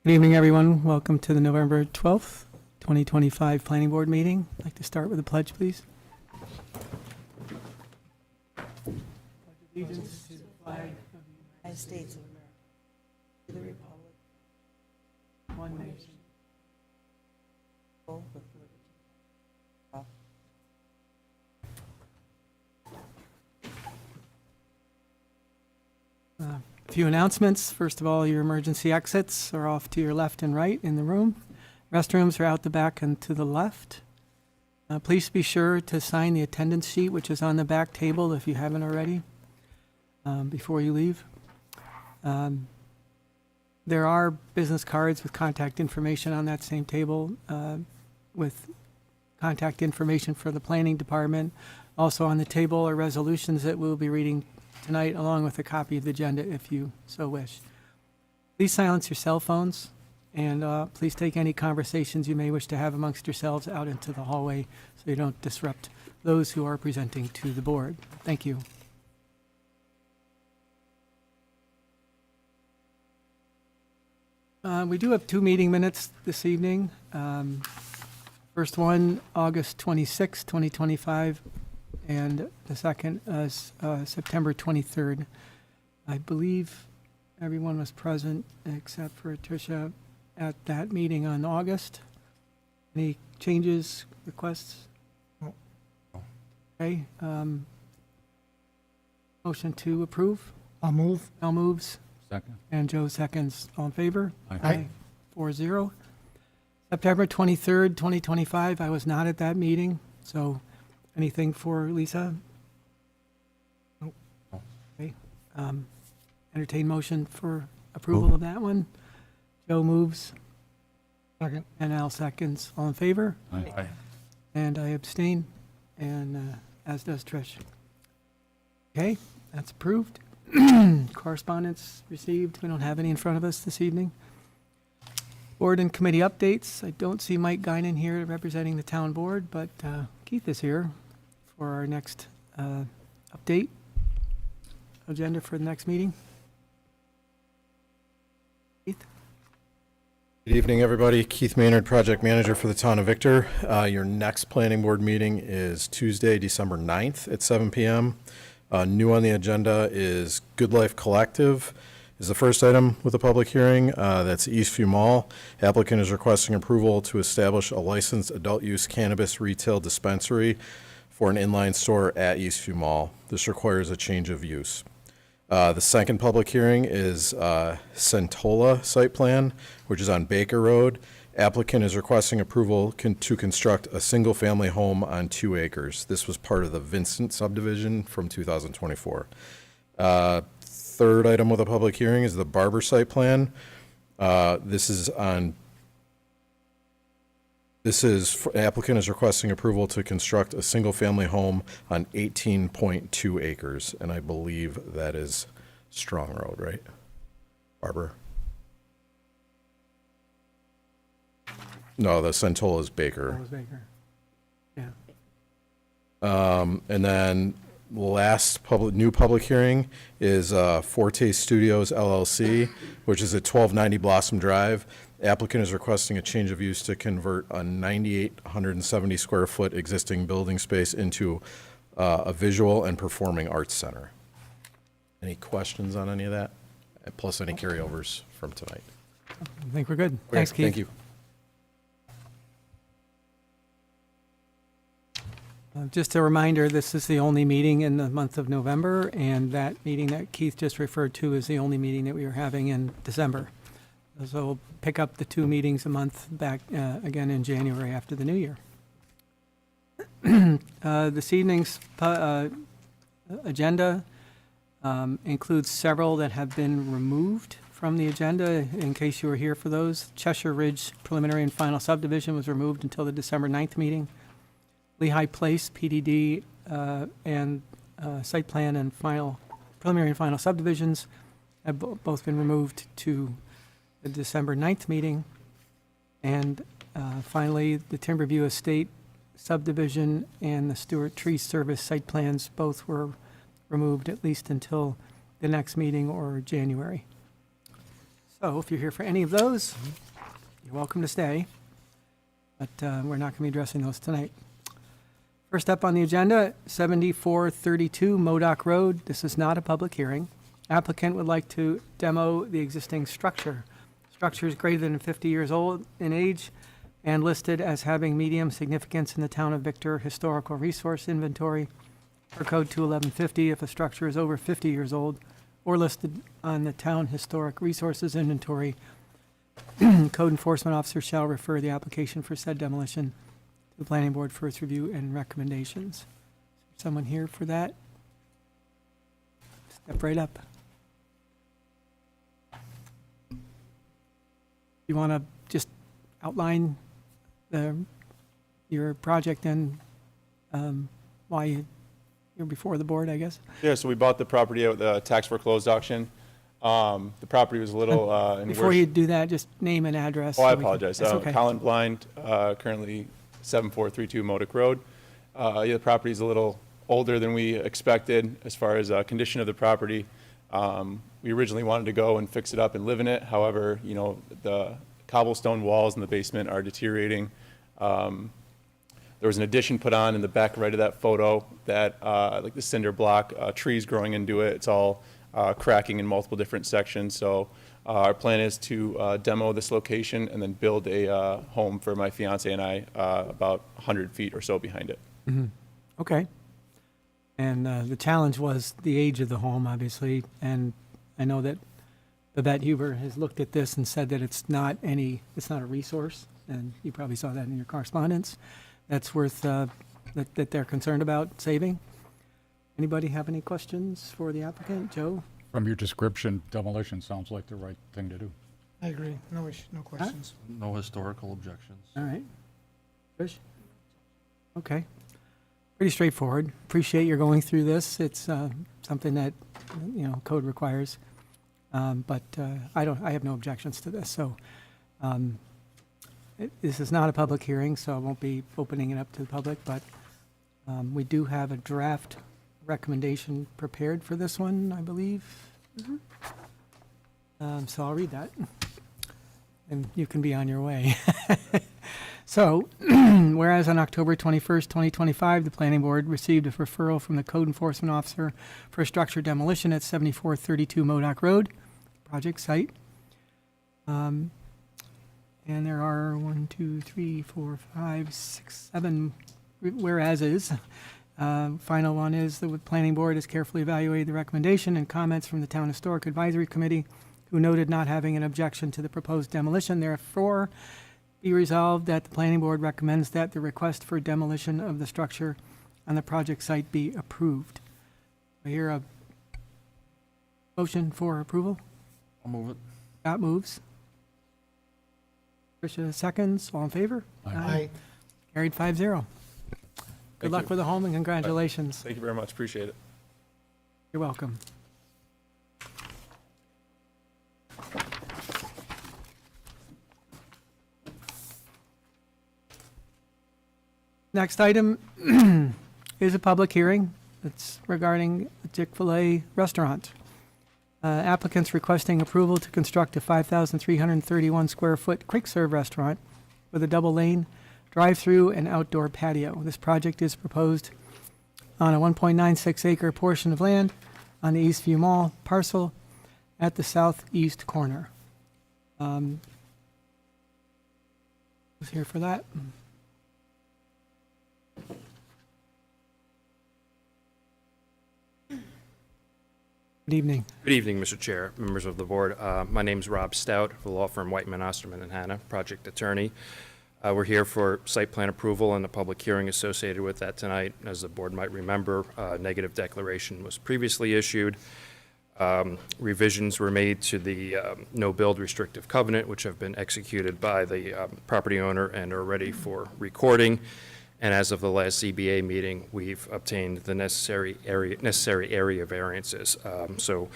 Good evening, everyone. Welcome to the November 12th, 2025 Planning Board meeting. I'd like to start with a pledge, please. Allegiance to the flag of the United States of America, to the republic, one nation. with liberty. A few announcements. First of all, your emergency exits are off to your left and right in the room. Restrooms are out the back and to the left. Please be sure to sign the attendance sheet, which is on the back table if you haven't already, before you leave. There are business cards with contact information on that same table, with contact information for the planning department. Also on the table are resolutions that we'll be reading tonight, along with a copy of the agenda if you so wish. Please silence your cell phones, and please take any conversations you may wish to have amongst yourselves out into the hallway so you don't disrupt those who are presenting to the board. Thank you. We do have two meeting minutes this evening. First one, August 26, 2025. And the second is September 23rd. I believe everyone was present except for Tricia at that meeting on August. Any changes, requests? No. Okay. Motion to approve. I'll move. Al moves Second. and Joe seconds. All in favor? Aye. 4-0. September 23rd, 2025. I was not at that meeting, so anything for Lisa? Nope. Okay. Entertain motion for approval of that one. Joe moves Second. and Al seconds. All in favor? Aye. And I abstain, and as does Trish. Okay, that's approved. Correspondence received. We don't have any in front of us this evening. Board and committee updates. I don't see Mike Guinan here representing the town board, but Keith is here for our next update agenda for the next meeting. Keith? Good evening, everybody. Keith Maynard, Project Manager for the Town of Victor. Your next Planning Board meeting is Tuesday, December 9th at 7 p.m. New on the agenda is Good Life Collective is the first item with a public hearing. That's Eastview Mall. Applicant is requesting approval to establish a licensed adult-use cannabis retail dispensary for an inline store at Eastview Mall. This requires a change of use. The second public hearing is Centola site plan, which is on Baker Road. Applicant is requesting approval to construct a single-family home on 2 acres. This was part of the Vincent subdivision from 2024. Third item with a public hearing is the Barber site plan. Applicant is requesting approval to construct a single-family home on 18.2 acres, and I believe that is Strong Road, right? Barber? No, the Centola is Baker. That was Baker. Yeah. And then last new public hearing is Forte Studios LLC, which is at 1290 Blossom Drive. Applicant is requesting a change of use to convert a 9,870 square foot existing building space into a visual and performing arts center. Any questions on any of that? Plus any carryovers from tonight? I think we're good. Thanks, Keith. Thank you. Just a reminder, this is the only meeting in the month of November, and that meeting that Keith just referred to is the only meeting that we are having in December. So we'll pick up the 2 meetings a month back again in January after the new year. This evening's agenda includes several that have been removed from the agenda, in case you were here for those. Cheshire Ridge preliminary and final subdivision was removed until the December 9th meeting. Lehigh Place, PDD, and site plan and preliminary and final subdivisions have both been removed to the December 9th meeting. And finally, the Timberview Estate subdivision and the Stewart Tree Service site plans both were removed at least until the next meeting or January. So if you're here for any of those, you're welcome to stay, but we're not going to be addressing those tonight. First up on the agenda, 7432 Modoc Road. This is not a public hearing. Applicant would like to demo the existing structure. Structure is greater than 50 years old in age and listed as having medium significance in the Town of Victor Historical Resource Inventory per Code 21150 if a structure is over 50 years old or listed on the Town Historic Resources Inventory. Code enforcement officer shall refer the application for said demolition to the planning board for its review and recommendations. Someone here for that? Step right up. You want to just outline your project and why you're before the board, I guess? Yeah, so we bought the property at the tax foreclosed auction. The property was a little in Before worse. you do that, just name and address. Oh, I so we can- apologize. That's okay. Colin Blind, currently 7432 Modoc Road. Yeah, the property's a little older than we expected as far as condition of the property. We originally wanted to go and fix it up and live in it. However, you know, the cobblestone walls in the basement are deteriorating. There was an addition put on in the back right of that photo that, like the cinder block, trees growing into it. It's all cracking in multiple different sections. So our plan is to demo this location and then build a home for my fiance and I about 100 feet or so behind it. Okay. And the challenge was the age of the home, obviously, and I know that Babette Huber has looked at this and said that it's not a resource, and you probably saw that in your correspondence. That's worth, that they're concerned about saving. Anybody have any questions for the applicant? Joe? From your description, demolition sounds like the right thing to do. I agree. No issue, no questions. No historical objections. All right. Trish? Okay. Pretty straightforward. Appreciate your going through this. It's something that, you know, code requires. But I have no objections to this. So this is not a public hearing, so I won't be opening it up to the public, but we do have a draft recommendation prepared for this one, I believe. So I'll read that, and you can be on your way. So, whereas on October 21st, 2025, the planning board received a referral from the code enforcement officer for structure demolition at 7432 Modoc Road, project site. And there are 1, 2, 3, 4, 5, 6, 7 whereases. Final one is the planning board has carefully evaluated the recommendation and comments from the Town Historic Advisory Committee, who noted not having an objection to the proposed demolition. Therefore, be resolved that the planning board recommends that the request for demolition of the structure on the project site be approved. I hear a motion for approval. I'll move it. Scott moves. Tricia seconds. All in favor? Aye. Carried 5-0. Good Thank luck you. with the home and congratulations. Thank you very much. Appreciate it. You're welcome. Next item is a public hearing. It's regarding the Chick-fil-A restaurant. Applicants requesting approval to construct a 5,331 square foot quick serve restaurant with a double lane, drive-through, and outdoor patio. This project is proposed on a 1.96 acre portion of land on the Eastview Mall parcel at the southeast corner. Who's here for that? Good evening. Good evening, Mr. Chair, members of the board. My name's Rob Stout, of the law firm Whiteman, Osterman, and Hanna, project attorney. We're here for site plan approval and a public hearing associated with that tonight. As the board might remember, a negative declaration was previously issued. Revisions were made to the no-build restrictive covenant, which have been executed by the property owner and are ready for recording. And as of the last ZBA meeting, we've obtained the necessary area variances. So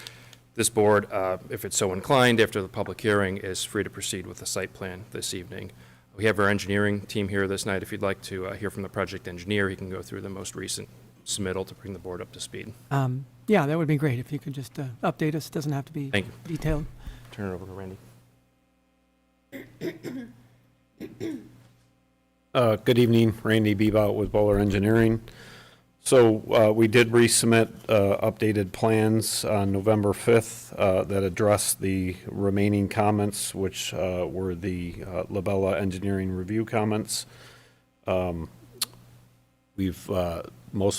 this board, if it's so inclined, after the public hearing, is free to proceed with the site plan this evening. We have our engineering team here this night. If you'd like to hear from the project engineer, he can go through the most recent submittal to bring the board up to speed. Yeah, that would be great if you could just update us. Doesn't have to be Thank you. detailed. Turn it over to Randy. Good evening, Randy Bebout with Bowler Engineering. So we did resubmit updated plans on November 5th that address the remaining comments, which were the Labella Engineering Review comments. Most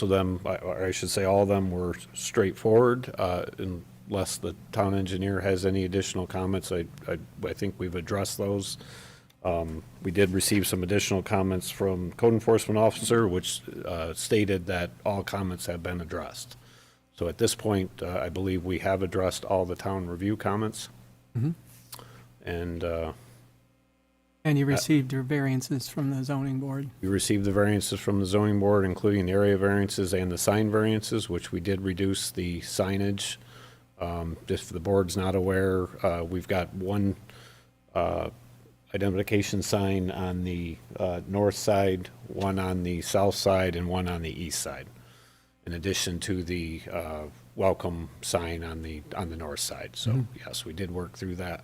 of them, or I should say all of them, were straightforward, unless the town engineer has any additional comments. I think we've addressed those. We did receive some additional comments from code enforcement officer, which stated that all comments have been addressed. So at this point, I believe we have addressed all the town review comments. And And you received your variances from the zoning board. we received the variances from the zoning board, including the area variances and the sign variances, which we did reduce the signage. Just if the board's not aware, we've got one identification sign on the north side, one on the south side, and one on the east side, in addition to the welcome sign on the north side. So, yes, we did work through that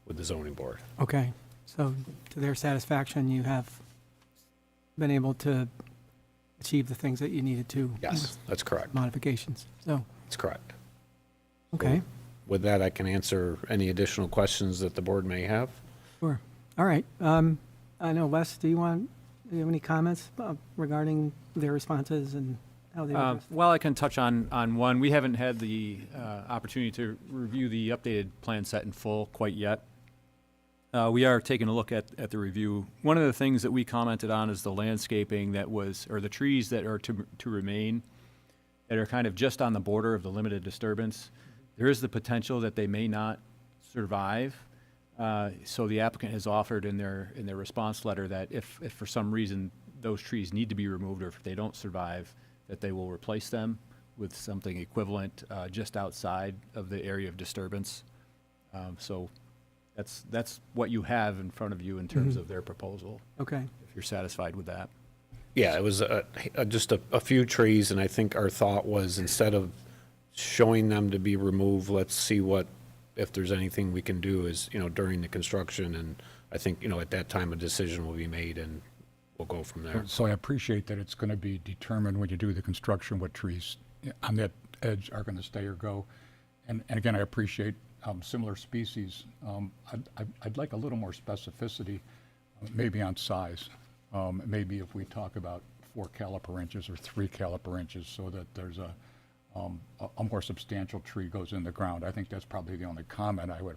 with the zoning board. Okay, so to their satisfaction, you have been able to achieve the things that you needed to? Yes, that's correct. Modifications, so, That's correct. okay, With that, I can answer any additional questions that the board may have. sure. All right, I know, Wes, do you have any comments regarding their responses and how they were? Well, I can touch on one. We haven't had the opportunity to review the updated plan set in full quite yet. We are taking a look at the review. One of the things that we commented on is the landscaping that was, or the trees that are to remain, that are kind of just on the border of the limited disturbance. There is the potential that they may not survive. So the applicant has offered in their response letter that if for some reason those trees need to be removed, or if they don't survive, that they will replace them with something equivalent just outside of the area of disturbance. So that's what you have in front of you in terms of their proposal, Okay, if you're satisfied with that. Yeah, it was just a few trees, and I think our thought was, instead of showing them to be removed, let's see if there's anything we can do during the construction, and I think, at that time, a decision will be made, and we'll go from there. So I appreciate that it's going to be determined when you do the construction what trees on that edge are going to stay or go. And again, I appreciate similar species. I'd like a little more specificity, maybe on size. Maybe if we talk about 4 caliper inches or 3 caliper inches, so that there's a more substantial tree goes in the ground. I think that's probably the only comment I would.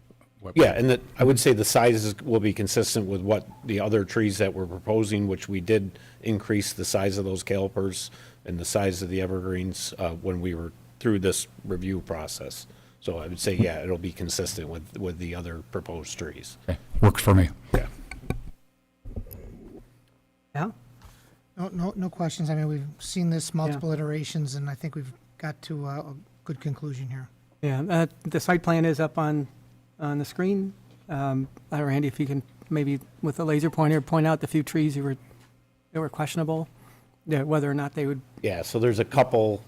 Yeah, and I would say the sizes will be consistent with what the other trees that we're proposing, which we did increase the size of those calipers and the size of the evergreens when we were through this review process. So I would say, yeah, it'll be consistent with the other proposed trees. Okay, works for me. Yeah. yeah, No questions. I mean, we've seen this multiple iterations, and I think we've got to a good conclusion here. yeah, the site plan is up on the screen. Randy, if you can maybe with a laser pointer point out the few trees that were questionable, whether or not they would. Yeah, so there's a couple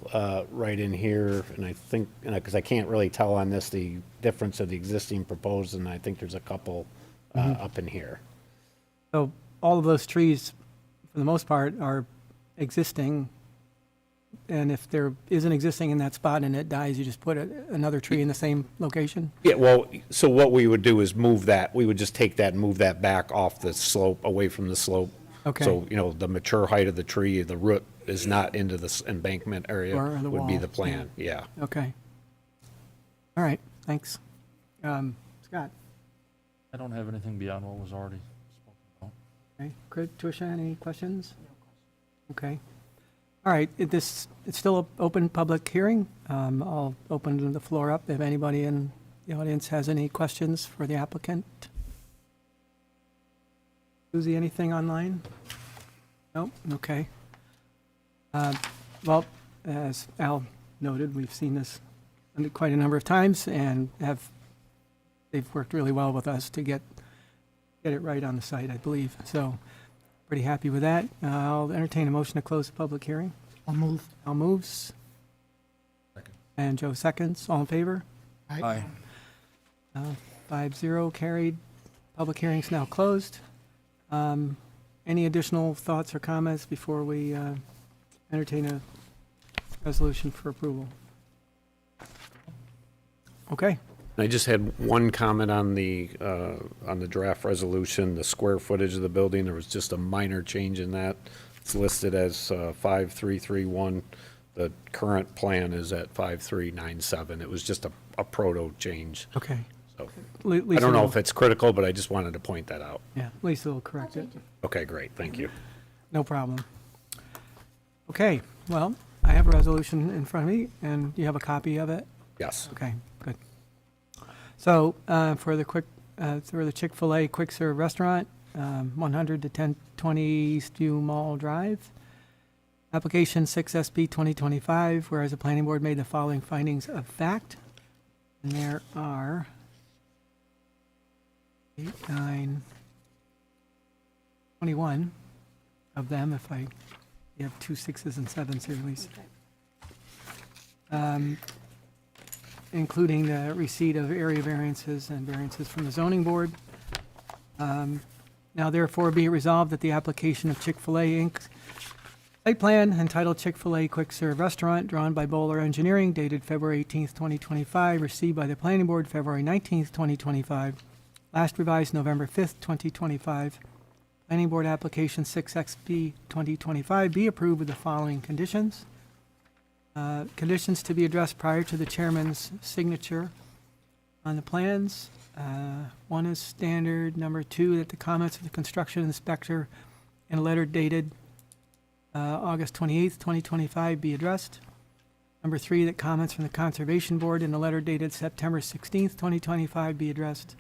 right in here, and I think, because I can't really tell on this the difference of the existing proposed, and I think there's a couple up in here. So all of those trees, for the most part, are existing. And if there isn't existing in that spot and it dies, you just put another tree in the same location? Yeah, well, so what we would do is move that, we would just take that and move that back off the slope, away from the slope. Okay. So, the mature height of the tree, the root is not into this embankment area, Or the would be wall, the plan, yeah. Okay. All right, thanks. Scott? I don't have anything beyond what was already spoken about. Okay. Tricia, any questions? Okay. All right, it's still an open public hearing. I'll open the floor up if anybody in the audience has any questions for the applicant. Suzie, anything online? Nope, okay. Well, as Al noted, we've seen this quite a number of times, and they've worked really well with us to get it right on the site, I believe. So pretty happy with that. I'll entertain a motion to close the public hearing. I'll move. Al moves. And Joe seconds. All in favor? Aye. 5-0 carried. Public hearing's now closed. Any additional thoughts or comments before we entertain a resolution for approval? Okay. I just had one comment on the draft resolution, the square footage of the building. There was just a minor change in that. It's listed as 5331. The current plan is at 5397. It was just a proto change. Okay. So Lisa I don't know will- if it's critical, but I just wanted to point that out. Yeah, Lisa will correct it. Okay, great. Thank you. No problem. Okay, well, I have a resolution in front of me, and you have a copy of it? Yes. Okay, good. So, for the Chick-fil-A Quick Serve Restaurant, 100 to 1020 Eastview Mall Drive, application 6SB 2025, whereas the planning board made the following findings of fact, and there are 8, 9, 21 of them, you have 2 6s and 7s here, Lisa. Including the receipt of area variances and variances from the zoning board. Now therefore be it resolved that the application of Chick-fil-A Inc. site plan entitled Chick-fil-A Quick Serve Restaurant, drawn by Bowler Engineering, dated February 18th, 2025, received by the planning board February 19th, 2025, last revised November 5th, 2025. Planning board application 6XB 2025 be approved with the following conditions. Conditions to be addressed prior to the chairman's signature on the plans. One is standard. Number 2, that the comments of the construction inspector in a letter dated August 28th, 2025 be addressed. Number 3, that comments from the Conservation Board in a letter dated September 16th, 2025 be addressed.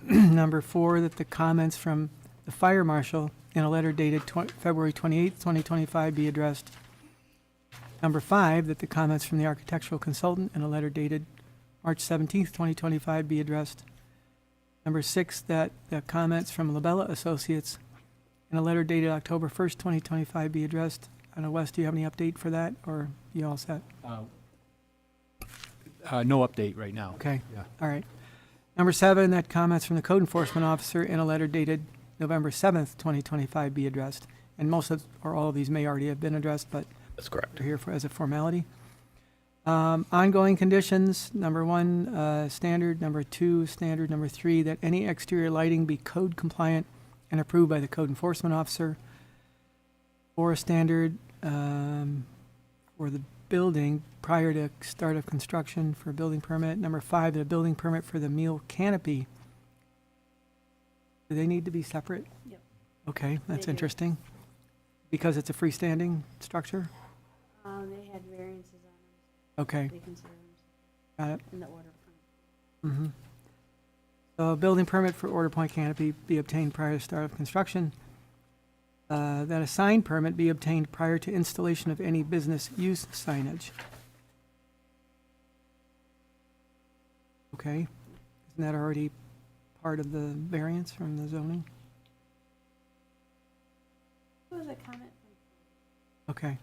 Number 4, that the comments from the Fire Marshal in a letter dated February 28th, 2025 be addressed. Number 5, that the comments from the architectural consultant in a letter dated March 17th, 2025 be addressed. Number 6, that the comments from Labella Associates in a letter dated October 1st, 2025 be addressed. I don't know, Wes, do you have any update for that, or you all set? No update right now. Okay, Yeah. all right. Number 7, that comments from the code enforcement officer in a letter dated November 7th, 2025 be addressed. And most of, or all of these may already have been addressed, but That's correct. they're here for, as a formality. Ongoing conditions, number 1, standard, number 2, standard, number 3, that any exterior lighting be code compliant and approved by the code enforcement officer. 4, standard, for the building prior to start of construction for a building permit. Number 5, the building permit for the meal canopy. Do they need to be separate? Yep. Okay, that's They do. interesting. Because it's a freestanding structure? They had variances on Okay, them. They consider them got it. in the order. Mm-hmm. So a building permit for order point canopy be obtained prior to start of construction. That a sign permit be obtained prior to installation of any business use signage. Okay, isn't that already part of the variance from the zoning? What was that comment? Okay.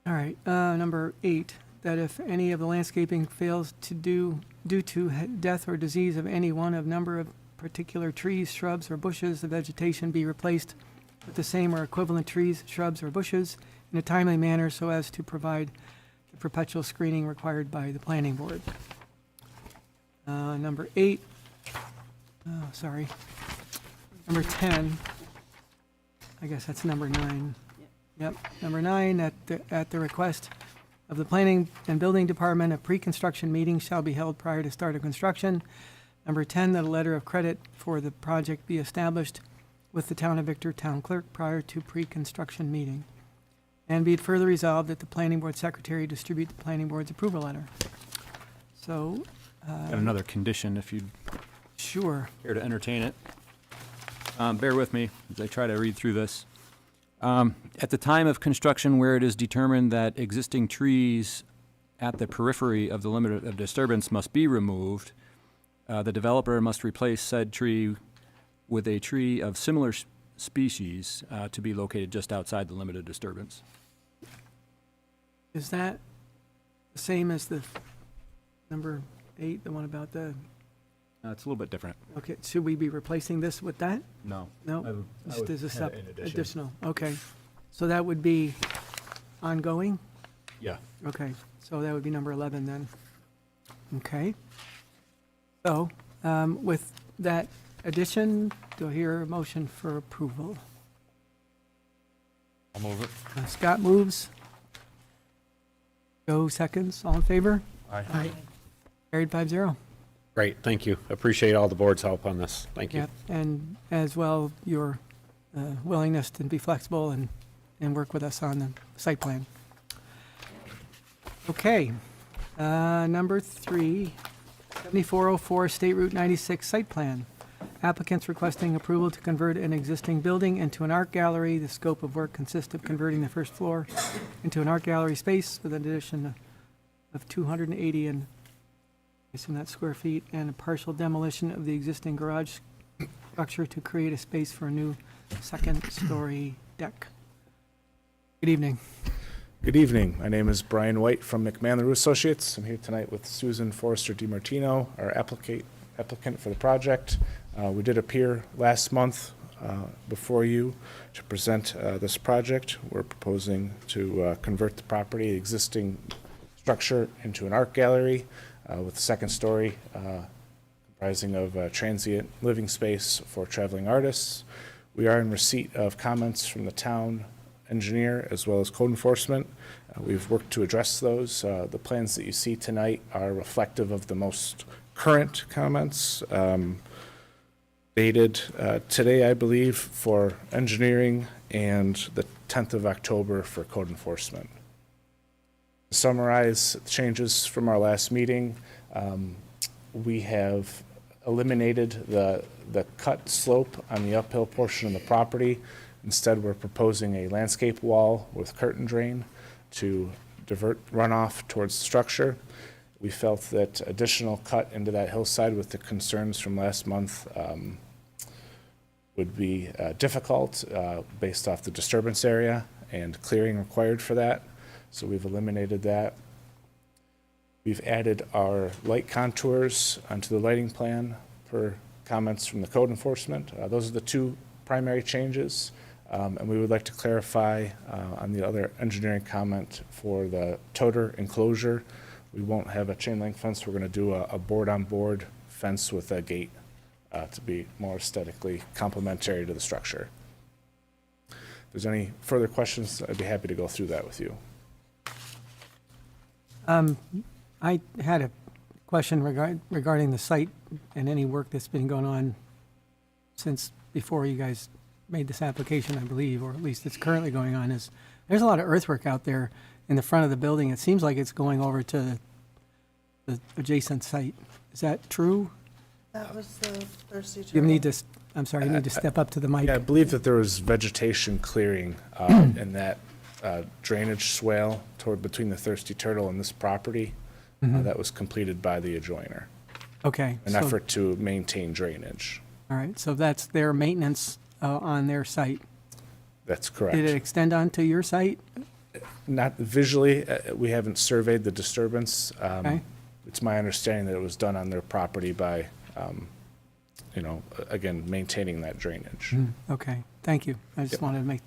All right, number 8, that if any of the landscaping fails to due to death or disease of any one of number of particular trees, shrubs, or bushes, the vegetation be replaced with the same or equivalent trees, shrubs, or bushes in a timely manner so as to provide the perpetual screening required by the planning board. Number 8, sorry. Number 10, I guess that's number 9. Yep, number 9, at the request of the Planning and Building Department, a pre-construction meeting shall be held prior to start of construction. Number 10, that a letter of credit for the project be established with the Town of Victor Town Clerk prior to pre-construction meeting. And be it further resolved that the Planning Board Secretary distribute the Planning Board's approval letter. So, Got another condition if you'd sure, care to entertain it. Bear with me as I try to read through this. At the time of construction where it is determined that existing trees at the periphery of the limit of disturbance must be removed, the developer must replace said tree with a tree of similar species to be located just outside the limit of disturbance. is that the same as the number 8, the one about the It's a little bit different. Okay, should we be replacing this with that? No. No? Just as a additional, okay. So that would be ongoing? Yeah. Okay, so that would be number 11 then. Okay. So, with that addition, do I hear a motion for approval? I'll move it. Scott moves. Joe seconds, all in favor? Aye. Carried 5-0. Great, thank you. Appreciate all the board's help on this. Thank you. Yep, and as well, your willingness to be flexible and work with us on the site plan. Okay, number 3, 7404 State Route 96 site plan. Applicants requesting approval to convert an existing building into an art gallery. The scope of work consists of converting the first floor into an art gallery space with an addition of 280 and I assume that's square feet, and a partial demolition of the existing garage structure to create a space for a new second-story deck. Good evening. Good evening. My name is Brian White from McMahon LaRue Associates. I'm here tonight with Susan Forrester DiMartino, our applicant for the project. We did appear last month before you to present this project. We're proposing to convert the property, existing structure, into an art gallery with a second story comprising of a transient living space for traveling artists. We are in receipt of comments from the town engineer as well as code enforcement. We've worked to address those. The plans that you see tonight are reflective of the most current comments dated today, I believe, for engineering and the 10th of October for code enforcement. To summarize the changes from our last meeting, we have eliminated the cut slope on the uphill portion of the property. Instead, we're proposing a landscape wall with curtain drain to divert runoff towards the structure. We felt that additional cut into that hillside with the concerns from last month would be difficult based off the disturbance area and clearing required for that. So we've eliminated that. We've added our light contours onto the lighting plan per comments from the code enforcement. Those are the two primary changes. And we would like to clarify on the other engineering comment for the toter enclosure. We won't have a chain link fence. We're going to do a board-on-board fence with a gate to be more aesthetically complementary to the structure. If there's any further questions, I'd be happy to go through that with you. I had a question regarding the site and any work that's been going on since before you guys made this application, I believe, or at least it's currently going on. There's a lot of earthwork out there in the front of the building. It seems like it's going over to the adjacent site. Is that true? That was the Thirsty You need Turtle. to, I'm sorry, you need to step up to the mic. Yeah, I believe that there was vegetation clearing in that drainage swale toward between the Thirsty Turtle and this property that was completed by the adjoiner. Okay. An so- effort to maintain drainage. All right, so that's their maintenance on their site. That's correct. Did it extend onto your site? Not visually, we haven't surveyed the disturbance. Okay. It's my understanding that it was done on their property by, again, maintaining that drainage. Okay, thank you. I just Yep. wanted to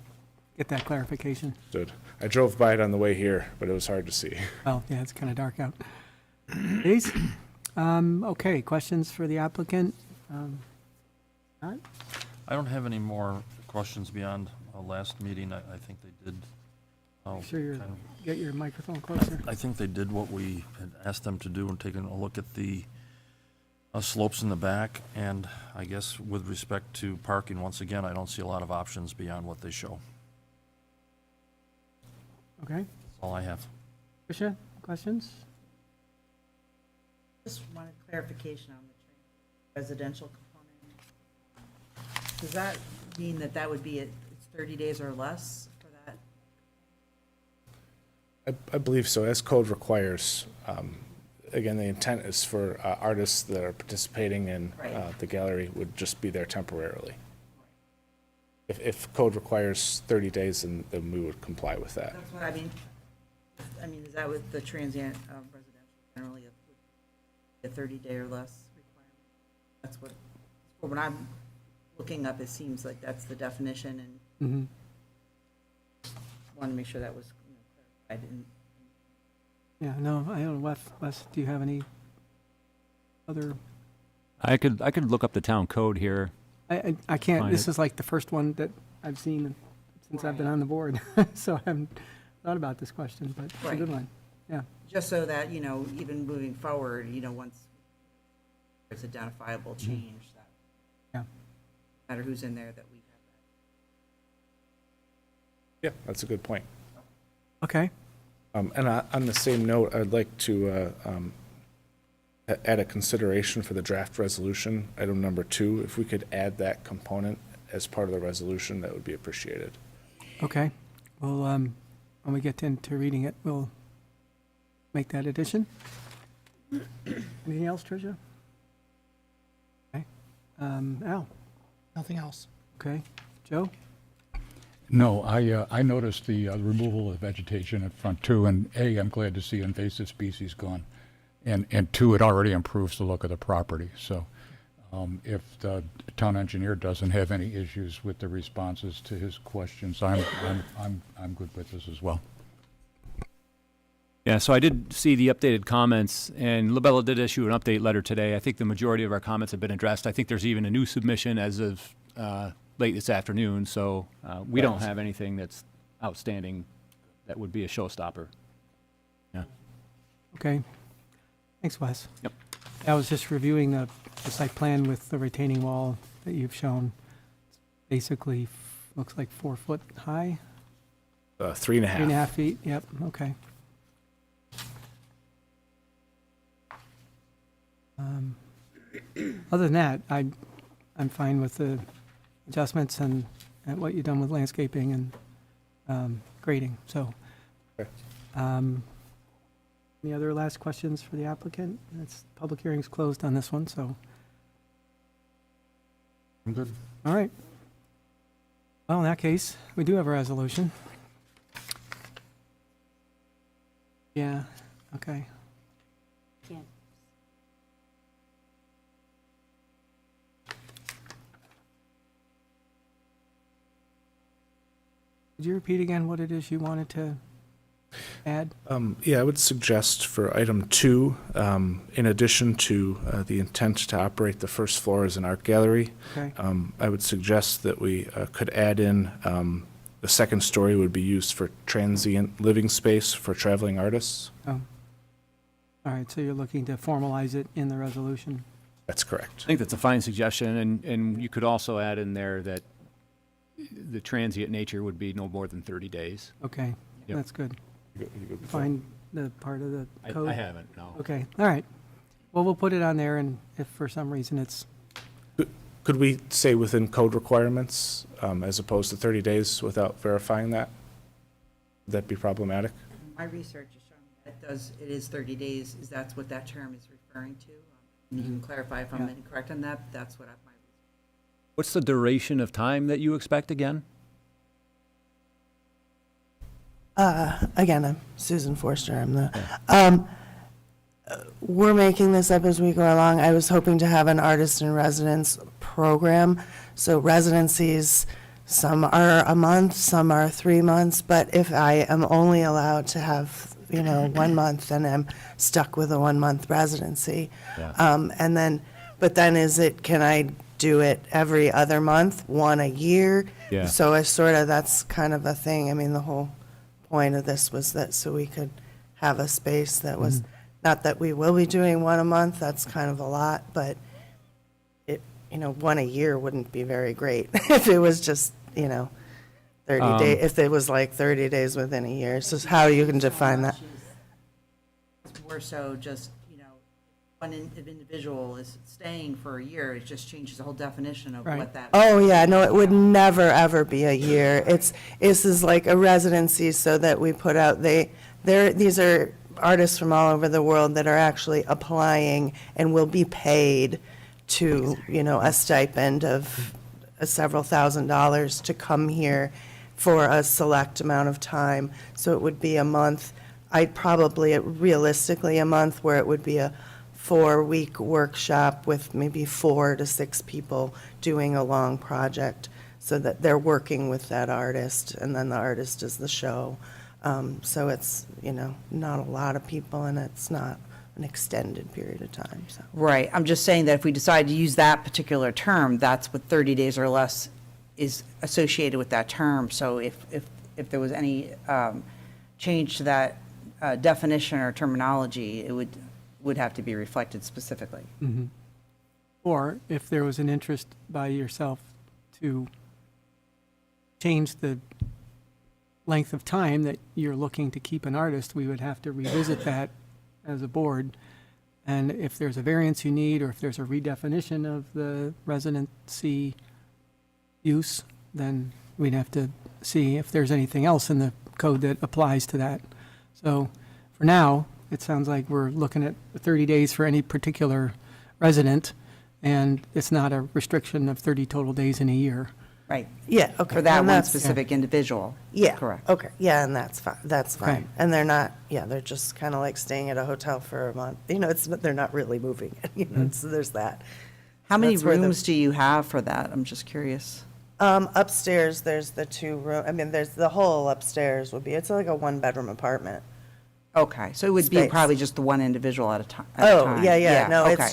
get that clarification. Good. I drove by it on the way here, but it was hard to see. Well, yeah, it's kind of dark out. Please? Okay, questions for the applicant? Not? I don't have any more questions beyond last meeting. I think they did. Make sure you kind of- get your microphone closer. I think they did what we had asked them to do and taking a look at the slopes in the back. And I guess with respect to parking, once again, I don't see a lot of options beyond what they show. Okay, That's all I have. Tricia, questions? Just wanted clarification on the residential component. Does that mean that would be it's 30 days or less for that? I believe so, as code requires. Again, the intent is for artists that are participating in Right. the gallery would just be there temporarily. If code requires 30 days, then we would comply with that. That's what I mean. I mean, is that with the transient residential generally a 30-day or less requirement? that's what, when I'm looking up, it seems like that's the definition, and Mhm. want to make sure that was clarified. Yeah, no, I don't know, Wes, do you have any other, I could look up the town code here. I can't, Find this it. is like the first one that I've seen since I've been on the board, so I haven't thought about this question, but it's a good Right. one. Yeah, Just so that, even moving forward, once there's identifiable change, that yeah. no matter who's in there, that we have Yeah, that's a good point. Okay, And on the same note, I'd like to add a consideration for the draft resolution, item number 2. If we could add that component as part of the resolution, that would be appreciated. okay. Well, when we get into reading it, we'll make that addition. Anything else, Tricia? Okay. Al? Nothing else. Okay. Joe? No, I noticed the removal of vegetation at front too, and A, I'm glad to see invasive species gone. And two, it already improves the look of the property. So if the town engineer doesn't have any issues with the responses to his questions, I'm good with this as well. Yeah, so I did see the updated comments, and Labella did issue an update letter today. I think the majority of our comments have been addressed. I think there's even a new submission as of late this afternoon, so we don't have anything that's outstanding that would be a showstopper. Yeah. Okay. Thanks, Wes. Yep. I was just reviewing the site plan with the retaining wall that you've shown. Basically, looks like 4 foot high, 3.5. 3.5 feet. Yep, okay. Other than that, I'm fine with the adjustments and what you've done with landscaping and grading, so. Okay. Any other last questions for the applicant? Public hearing's closed on this one, so, I'm good. all right. Well, in that case, we do have a resolution. Yeah, okay. Can't. Could you repeat again what it is you wanted to add? Yeah, I would suggest for item 2, in addition to the intent to operate the first floor as an art gallery, Okay, I would suggest that we could add in the second story would be used for transient living space for traveling artists. oh. All right, so you're looking to formalize it in the resolution? That's correct. I think that's a fine suggestion, and you could also add in there that the transient nature would be no more than 30 days. Okay, Yep. that's good. You good with that? Find the part of the code? I haven't, no. Okay, all right. Well, we'll put it on there, and if for some reason it's, Could we say within code requirements, as opposed to 30 days without verifying that? Would that be problematic? My research has shown that it is 30 days, is that's what that term is referring to. And you can clarify if I'm Yeah. incorrect on that, but that's what my What's the duration of time that you expect again? Again, I'm Susan Forster. I'm the, we're making this up as we go along. I was hoping to have an artist in residence program. So residencies, some are a month, some are 3 months, but if I am only allowed to have, 1 month, then I'm stuck with a 1 month residency. Yeah. And then, but then can I do it every other month, one a year? Yeah. So that's kind of a thing. I mean, the whole point of this was that so we could have a space that was, not that we will be doing one a month, that's kind of a lot, but it, one a year wouldn't be very great if it was just, 30 days, if it was like 30 days within a year. So how you can define that? It's more so just, one individual is staying for a year, it just changes the whole definition of Right. what that. Oh, yeah, no, it would never, ever be a year. This is like a residency so that we put out, these are artists from all over the world that are actually applying and will be paid to, a stipend of several $1,000s to come here for a select amount of time. So it would be a month. Realistically, a month where it would be a 4-week workshop with maybe 4 to 6 people doing a long project, so that they're working with that artist, and then the artist does the show. So it's, not a lot of people, and it's not an extended period of time, so. Right, I'm just saying that if we decide to use that particular term, that's what 30 days or less is associated with that term. So if there was any change to that definition or terminology, it would have to be reflected specifically. Mhm. Or if there was an interest by yourself to change the length of time that you're looking to keep an artist, we would have to revisit that as a board. And if there's a variance you need, or if there's a redefinition of the residency use, then we'd have to see if there's anything else in the code that applies to that. So for now, it sounds like we're looking at 30 days for any particular resident, and it's not a restriction of 30 total days in a year. Right, Yeah, okay. for that and one that's- specific individual. Yeah. Correct. Okay, yeah, and that's fine, that's Okay. fine. And they're not, they're just kind of like staying at a hotel for a month. They're not really moving, so there's that. How many That's where the- rooms do you have for that? I'm just curious. Upstairs, there's the 2 room, there's the whole upstairs would be, it's like a 1-bedroom apartment. Okay, so it would be Space. probably just the one individual at a time? Oh, yeah, no, okay.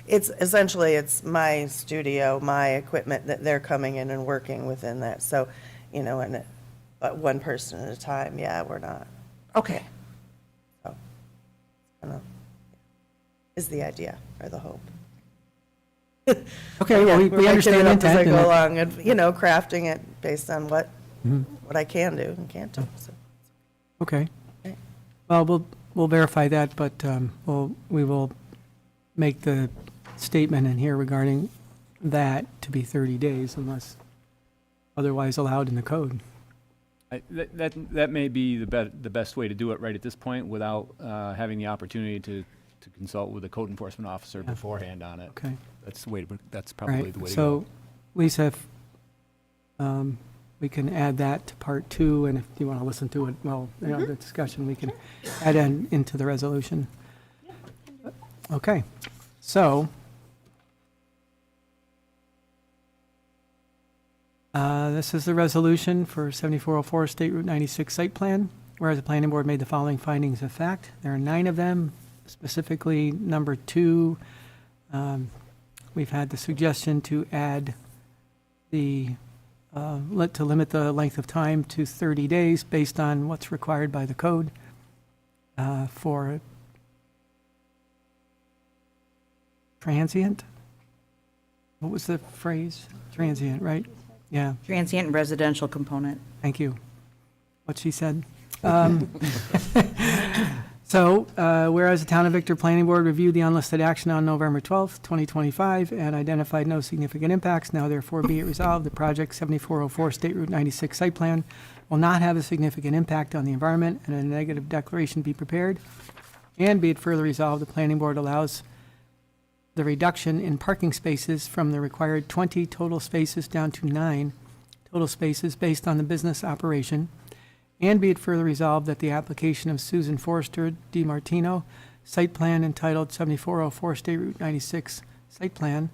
it's essentially, it's my studio, my equipment, that they're coming in and working within that, so, but one person at a time, we're not, Okay, is the idea, or the hope. Okay, well, we We're understand making it up as I intent. go and along, and, crafting it based on what I can do and can't do, so. Okay. Okay. Well, we'll verify that, but we will make the statement in here regarding that to be 30 days unless otherwise allowed in the code. That may be the best way to do it right at this point without having the opportunity to consult with the code enforcement officer beforehand on it. Okay. That's probably Right. the way to go. So, Lisa, if we can add that to part 2, and if you want to listen to it, the discussion, we can add into the resolution. Okay, so this is the resolution for 7404 State Route 96 site plan, whereas the planning board made the following findings of fact. There are 9 of them, specifically number 2. We've had the suggestion to add to limit the length of time to 30 days based on what's required by the code for transient. What was the phrase? Transient, right? Yeah, transient and residential component. thank you. What she said. So, whereas the Town of Victor Planning Board reviewed the unlisted action on November 12th, 2025, and identified no significant impacts, now therefore be it resolved, the project 7404 State Route 96 site plan will not have a significant impact on the environment, and a negative declaration be prepared. And be it further resolved, the Planning Board allows the reduction in parking spaces from the required 20 total spaces down to 9 total spaces based on the business operation. And be it further resolved that the application of Susan Forrester DiMartino, site plan entitled 7404 State Route 96 site plan,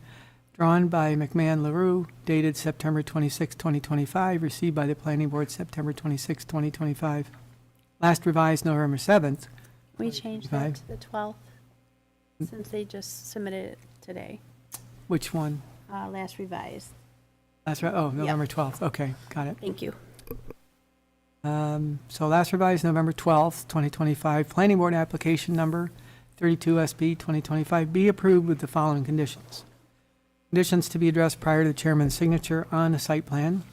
drawn by McMahon LaRue, dated September 26, 2025, received by the Planning Board September 26, 2025, last revised November 7th. We changed that to the 12th, since they just submitted it today, Which one? last revised. That's right, November 12th, okay, got it. Thank you. So last revised November 12th, 2025, Planning Board application number 32 SB 2025 be approved with the following conditions. Conditions to be addressed prior to the chairman's signature on the site plan.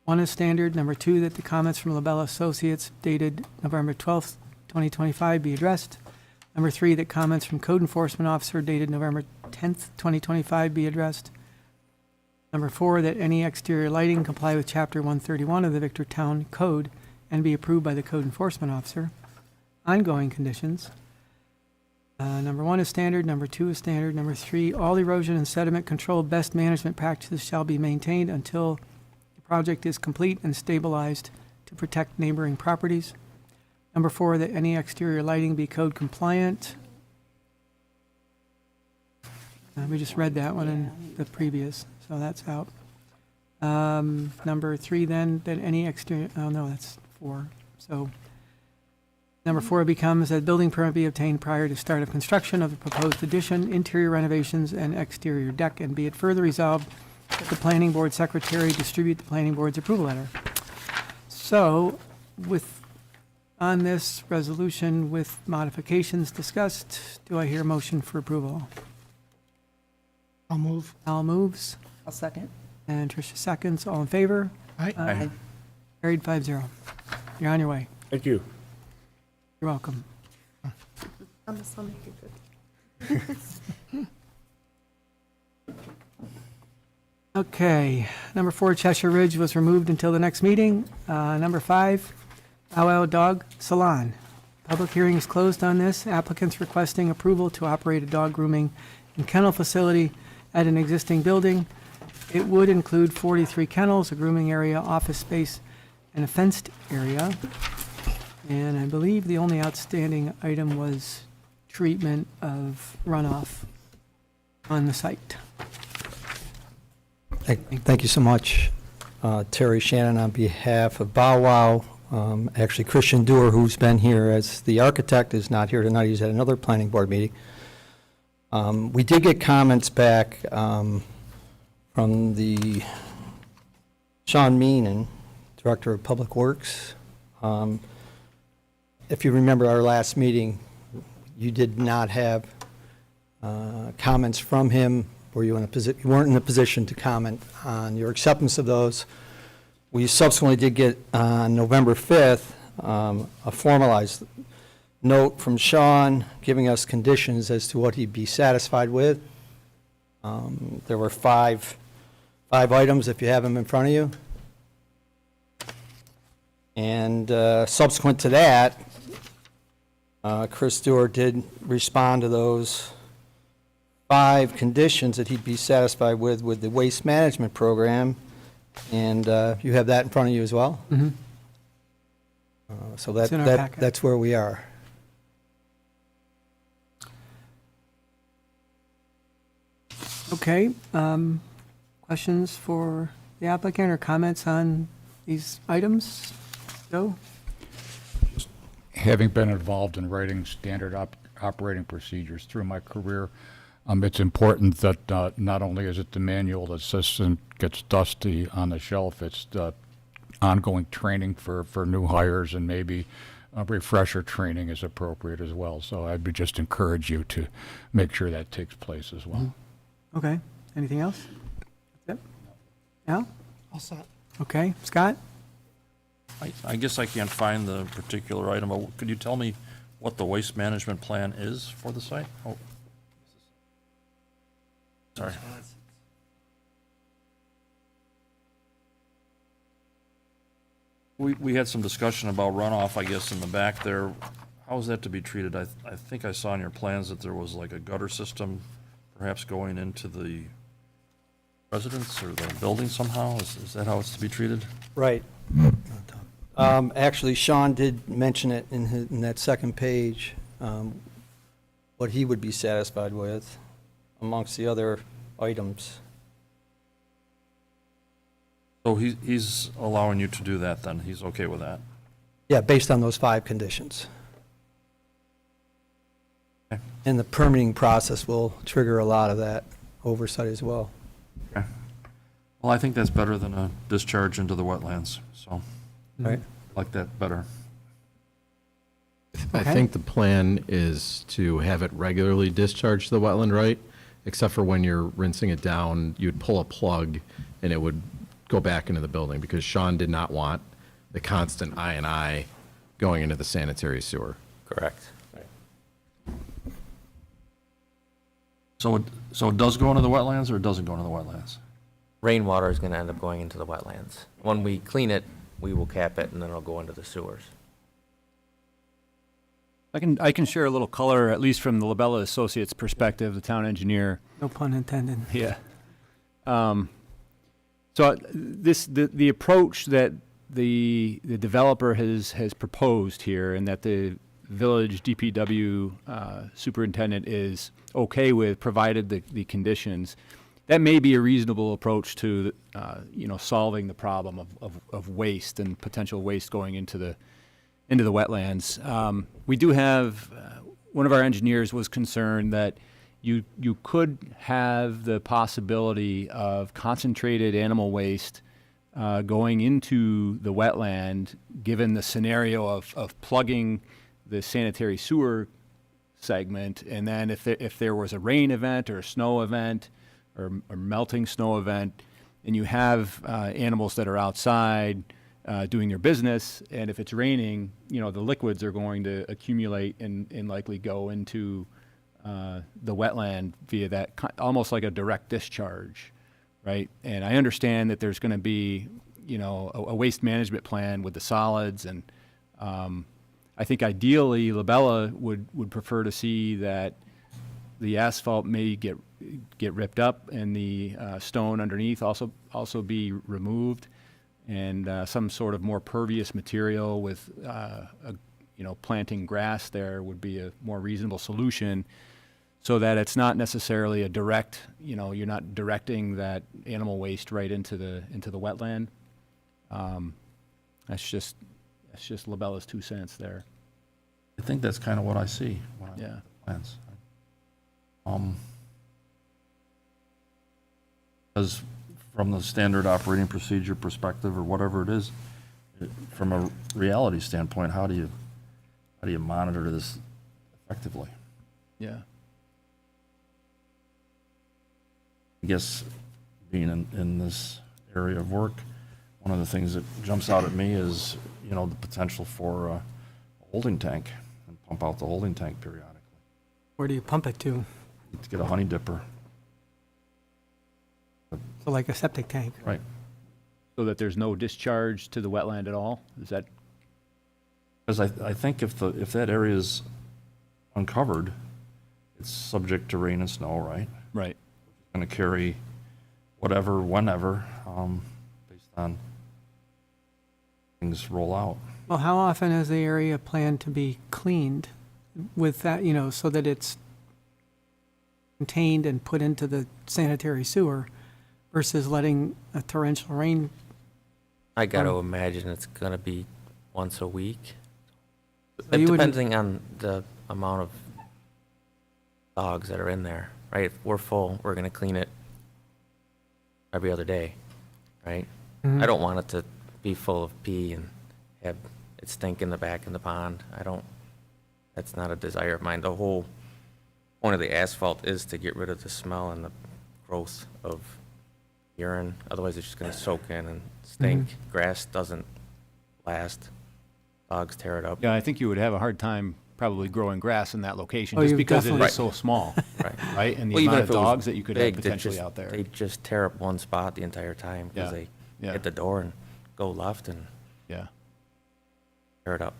1 is standard. Number 2, that the comments from LaBella Associates dated November 12th, 2025 be addressed. Number 3, that comments from Code Enforcement Officer dated November 10th, 2025 be addressed. Number 4, that any exterior lighting comply with Chapter 131 of the Victor Town Code and be approved by the Code Enforcement Officer. Ongoing conditions. Number 1 is standard. Number 2 is standard. Number 3, all erosion and sediment control best management practices shall be maintained until the project is complete and stabilized to protect neighboring properties. Number 4, that any exterior lighting be code compliant. We just read that one in the previous, so that's out. Number 3 then, that any exterior, oh no, that's 4. So number 4 becomes that building permit be obtained prior to start of construction of the proposed addition, interior renovations, and exterior deck, and be it further resolved that the planning board secretary distribute the planning board's approval letter. So on this resolution with modifications discussed, do I hear a motion for approval? I'll move. Al moves, I'll second. and Tricia seconds. All in favor? Aye. Carried 5-0. You're on your way. Thank you. You're welcome. This will make it good. Okay, number 4, Cheshire Ridge was removed until the next meeting. Number 5, Bow Wow Dog Salon. Public hearing is closed on this. Applicants requesting approval to operate a dog grooming and kennel facility at an existing building. It would include 43 kennels, a grooming area, office space, and a fenced area. And I believe the only outstanding item was treatment of runoff on the site. Thank you so much. Terry Shannon on behalf of Bow Wow. Actually, Christian Dewar, who's been here as the architect, is not here tonight. He's at another planning board meeting. We did get comments back from the Sean Meenan, Director of Public Works. If you remember our last meeting, you did not have comments from him. You weren't in a position to comment on your acceptance of those. We subsequently did get, on November 5th, a formalized note from Sean giving us conditions as to what he'd be satisfied with. There were five items, if you have them in front of you. And subsequent to that, Chris Stewart did respond to those 5 conditions that he'd be satisfied with the waste management program, and you have that in front of you as well. Mm-hmm. So It's in our packet. that's where we are. Okay, questions for the applicant or comments on these items? Joe? Having been involved in writing standard operating procedures through my career, it's important that not only is it the manual that says and gets dusty on the shelf, it's the ongoing training for new hires, and maybe refresher training is appropriate as well. So I'd just encourage you to make sure that takes place as well. Okay, anything else? Yep. Al? All set. Okay, Scott? I guess I can't find the particular item, but could you tell me what the waste management plan is for the site? Oh, sorry. We had some discussion about runoff, I guess, in the back there. How is that to be treated? I think I saw in your plans that there was like a gutter system perhaps going into the residence or the building somehow? Is that how it's to be treated? Right. Actually, Sean did mention it in that second page, what he would be satisfied with amongst the other items. So he's allowing you to do that then? He's okay with that? Yeah, based on those 5 conditions. Okay. And the permitting process will trigger a lot of that oversight as well. Okay. Well, I think that's better than a discharge into the wetlands, so Right. I like that better. I Okay. think the plan is to have it regularly discharge to the wetland, right? Except for when you're rinsing it down, you'd pull a plug and it would go back into the building, because Sean did not want the constant I&I going into the sanitary sewer. Correct. So it does go into the wetlands or it doesn't go into the wetlands? Rainwater is going to end up going into the wetlands. When we clean it, we will cap it, and then it'll go into the sewers. I can share a little color, at least from the Labella Associates perspective, the town engineer. No pun intended. Yeah. So the approach that the developer has proposed here, and that the village DPW superintendent is okay with, provided the conditions, that may be a reasonable approach to, solving the problem of waste and potential waste going into the wetlands. We do have, one of our engineers was concerned that you could have the possibility of concentrated animal waste going into the wetland, given the scenario of plugging the sanitary sewer segment, and then if there was a rain event or a snow event or melting snow event, and you have animals that are outside doing their business, and if it's raining, the liquids are going to accumulate and likely go into the wetland via that, almost like a direct discharge, right? And I understand that there's going to be, a waste management plan with the solids, and I think ideally Labella would prefer to see that the asphalt may get ripped up and the stone underneath also be removed, and some sort of more pervious material with planting grass there would be a more reasonable solution, so that it's not necessarily a direct, you're not directing that animal waste right into the wetland. That's just Labella's 2 cents there. I think that's kind of what I see when I Yeah. look at the plans. Because from the standard operating procedure perspective, or whatever it is, from a reality standpoint, how do you monitor this effectively? Yeah. I guess being in this area of work, one of the things that jumps out at me is, the potential for a holding tank, and pump out the holding tank periodically. Where do you pump it to? To get a honey dipper. So like a septic tank? Right. So that there's no discharge to the wetland at all? Is that? Because I think if that area is uncovered, it's subject to rain and snow, right? Right. It's going to carry whatever, whenever, based on things roll out. Well, how often is the area planned to be cleaned with that, so that it's contained and put into the sanitary sewer versus letting a torrential rain? I got to imagine it's going to be once a week. So you wouldn't- Depending on the amount of dogs that are in there, right? If we're full, we're going to clean it every other day, right? Mhm. I don't want it to be full of pee and have it stink in the back in the pond. That's not a desire of mine. The whole point of the asphalt is to get rid of the smell and the growth of urine. Otherwise, it's just going to soak in and stink. Grass doesn't last. Dogs tear it up. Yeah, I think you would have a hard time probably growing grass in that location, Oh, just you because it definitely- is so small, Right. right? And the Well, even amount if of it was dogs that you could have big, they'd potentially just- out there. They just tear up one spot the entire time because Yeah. they Yeah. hit the door and go left and Yeah. tear it up.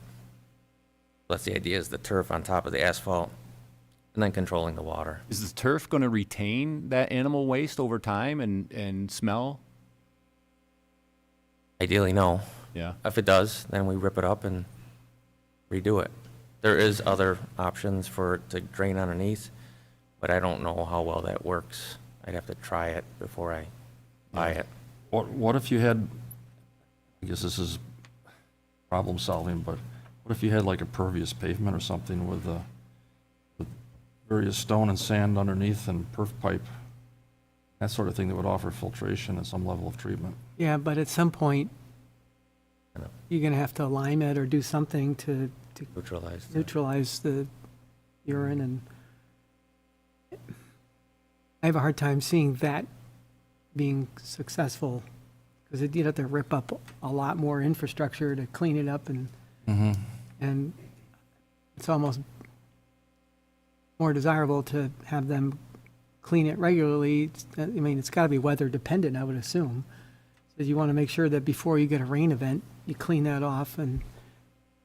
That's the idea, is the turf on top of the asphalt and then controlling the water. Is the turf going to retain that animal waste over time and smell? Ideally, no. Yeah. If it does, then we rip it up and redo it. There is other options for it to drain underneath, but I don't know how well that works. I'd have to try it before I buy it. What if you had, I guess this is problem solving, but what if you had like a pervious pavement or something with various stone and sand underneath and perf pipe, that sort of thing that would offer filtration and some level of treatment? Yeah, but at some point, I know. you're going to have to lime it or do something to Neutralize. the urine, and I have a hard time seeing that being successful, because you'd have to rip up a lot more infrastructure to clean it up, and it's almost more desirable to have them clean it regularly. I mean, it's got to be weather dependent, I would assume. So you want to make sure that before you get a rain event, you clean that off, and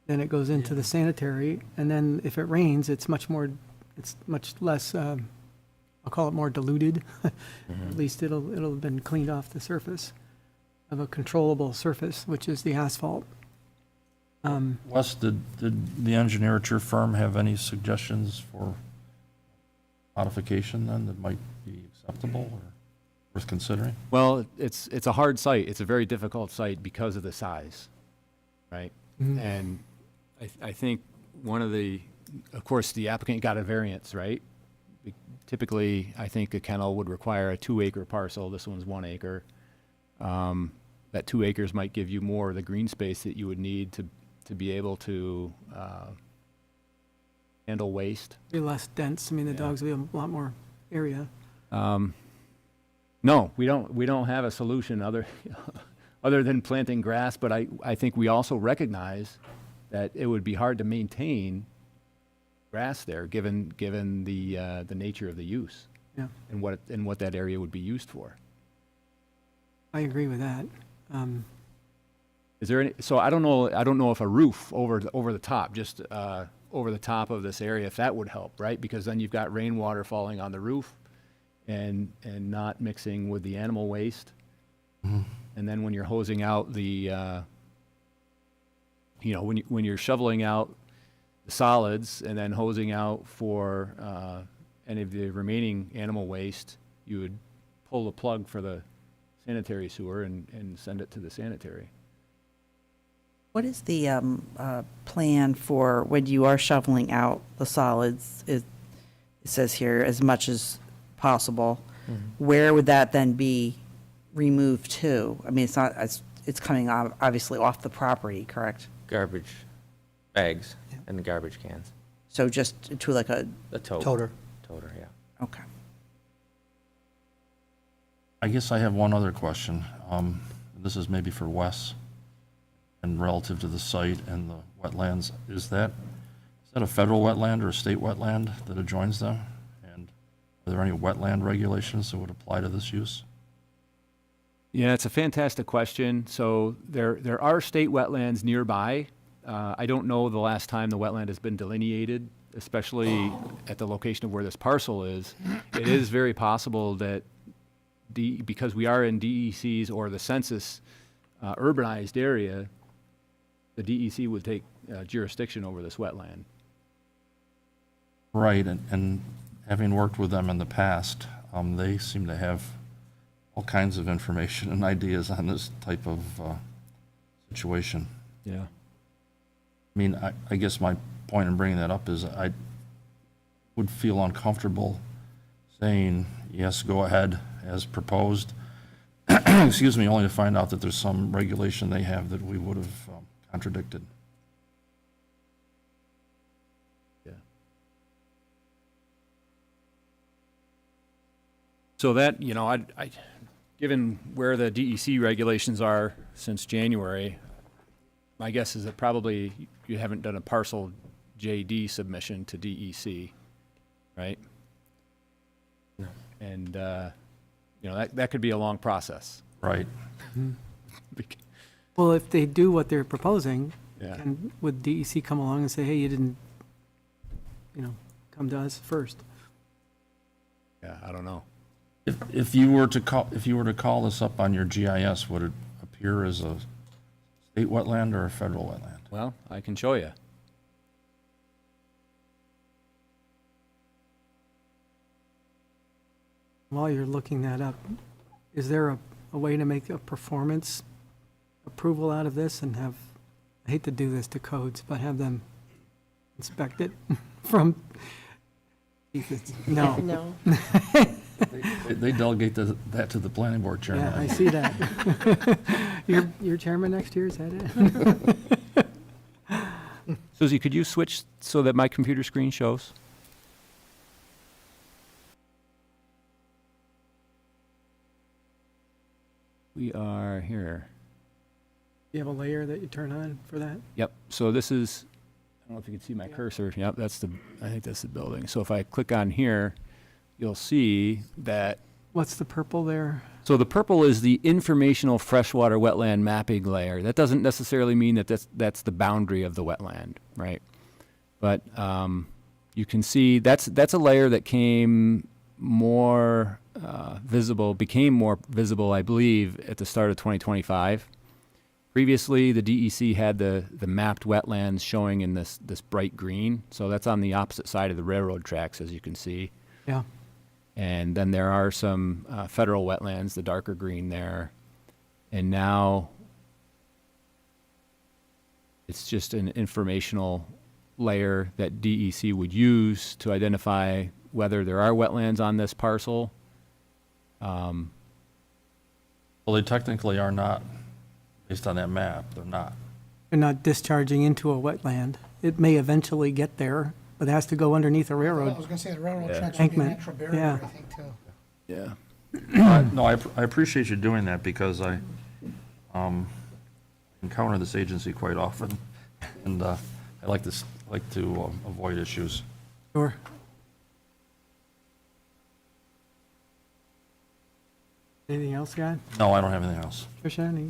then it goes into the sanitary. And then if it rains, it's much less, I'll call it more diluted. At least it'll have been cleaned off the surface of a controllable surface, which is the asphalt. Wes, did the engineer at your firm have any suggestions for modification then that might be acceptable or worth considering? Well, it's a hard site. It's a very difficult site because of the size, right? And I think of course, the applicant got a variance, right? Typically, I think a kennel would require a 2-acre parcel. This one's 1 acre. That 2 acres might give you more of the green space that you would need to be able to handle waste. Be less dense. I mean, the dogs will be a lot more area. No, we don't have a solution other than planting grass, but I think we also recognize that it would be hard to maintain grass there, given the nature of the use. Yeah. And what that area would be used for. I agree with that. Is there any, so I don't know if a roof over the top, just over the top of this area, if that would help, right? Because then you've got rainwater falling on the roof and not mixing with the animal waste. Mm-hmm. And then when you're hosing out the, when you're shoveling out the solids and then hosing out for any of the remaining animal waste, you would pull the plug for the sanitary sewer and send it to the sanitary. What is the plan for when you are shoveling out the solids? It says here, as much as possible. Where would that then be removed to? I mean, it's coming obviously off the property, correct? Garbage bags and garbage cans. So just to like a The tote. Toter. Toter, yeah. okay. I guess I have one other question. This is maybe for Wes, and relative to the site and the wetlands. Is that a federal wetland or a state wetland that adjoins them? And are there any wetland regulations that would apply to this use? Yeah, it's a fantastic question. So there are state wetlands nearby. I don't know the last time the wetland has been delineated, especially at the location of where this parcel is. It is very possible that because we are in DEC's or the census urbanized area, the DEC would take jurisdiction over this wetland. Right, and having worked with them in the past, they seem to have all kinds of information and ideas on this type of situation. Yeah. I mean, I guess my point in bringing that up is I would feel uncomfortable saying, yes, go ahead as proposed, excuse me, only to find out that there's some regulation they have that we would have contradicted. Yeah. So that, I given where the DEC regulations are since January, my guess is that probably you haven't done a parcel JD submission to DEC, right? No. And, that could be a long process. Right. Well, if they do what they're proposing, Yeah. and would DEC come along and say, hey, you didn't, come to us first? Yeah, I don't know. If you were to call this up on your GIS, would it appear as a state wetland or a federal wetland? Well, I can show you. While you're looking that up, is there a way to make a performance approval out of this and have, I hate to do this to codes, but have them inspect it from, no. No. They delegate that to the planning board chairman. Yeah, I see that. You're chairman next year, is that it? Susie, could you switch so that my computer screen shows? We are here. You have a layer that you turn on for that? Yep. So this is, I don't know if you can see my cursor. Yep, I think that's the building. So if I click on here, you'll see that. What's the purple there? So the purple is the informational freshwater wetland mapping layer. That doesn't necessarily mean that that's the boundary of the wetland, right? But you can see that's a layer that became more visible, I believe, at the start of 2025. Previously, the DEC had the mapped wetlands showing in this bright green, so that's on the opposite side of the railroad tracks, as you can see. Yeah. And then there are some federal wetlands, the darker green there. And now it's just an informational layer that DEC would use to identify whether there are wetlands on this parcel. Well, they technically are not, based on that map, they're not. They're not discharging into a wetland. It may eventually get there, but it has to go underneath a I railroad. was gonna say, the railroad tracks would be a Embankment, natural barrier, yeah. I think, too. Yeah. No, I appreciate you doing that because I encounter this agency quite often, and I like to avoid issues. Sure. Anything else, Scott? No, I don't have anything else. Tricia, any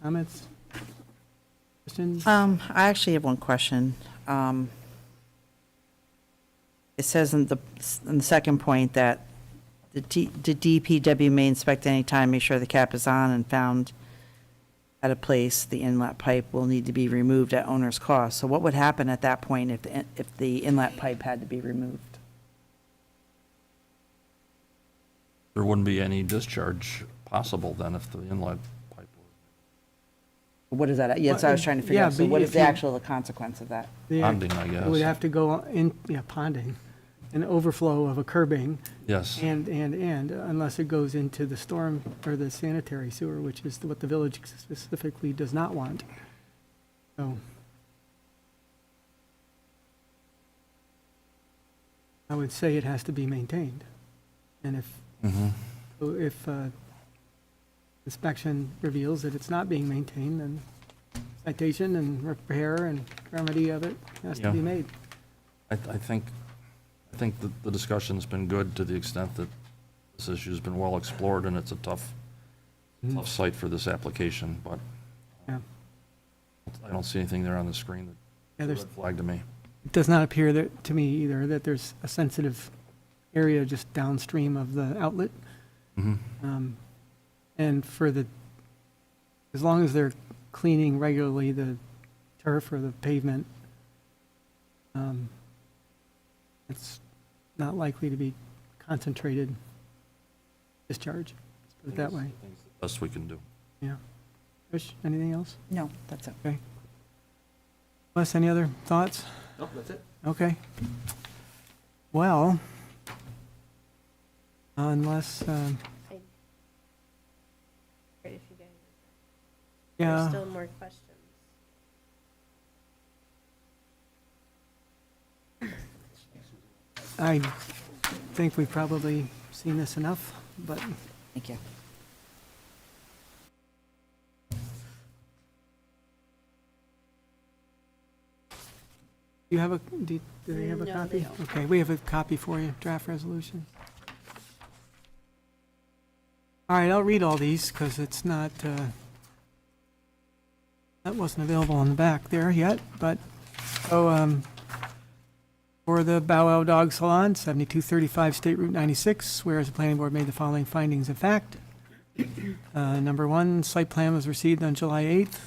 comments? Questions? I actually have one question. It says in the second point that the DPW may inspect any time, make sure the cap is on, and found at a place, the inlet pipe will need to be removed at owner's cost. So what would happen at that point if the inlet pipe had to be removed? There wouldn't be any discharge possible then if the inlet pipe What is that? Yeah, that's what I was trying to figure Yeah, out. So but what if is the you- actual consequence of that? The- Ponding, I guess. It would have to go in, yeah, ponding, an overflow of a curbing. Yes. And, unless it goes into the storm or the sanitary sewer, which is what the village specifically does not want. So. I would say it has to be maintained. And if inspection reveals that it's not being maintained, then citation and repair and remedy of it has to be Yeah. made. I think that the discussion's been good to the extent that this issue's been well explored, and it's a tough site for this application, but Yeah. I don't see anything there on the screen Yeah, that's a there's- red flag to me. It does not appear that, to me either, that there's a sensitive area just downstream of the outlet. And as long as they're cleaning regularly the turf or the pavement, it's not likely to be concentrated discharge, let's put it that way. Best we can do. Yeah. Trish, anything else? No, that's it. Okay. Wes, any other thoughts? Nope, that's it. Okay. Well, unless, Great if you guys, there's yeah, still more questions. I think we've probably seen this enough, but Thank you. do you have a, do they have a No, copy? they don't. Okay, we have a copy for you, draft resolution. All right, I'll read all these because it's not, that wasn't available on the back there yet, but, so, for the Bow Wow Dog Salon, 7235 State Route 96, whereas the planning board made the following findings of fact. Number one, site plan was received on July 8th.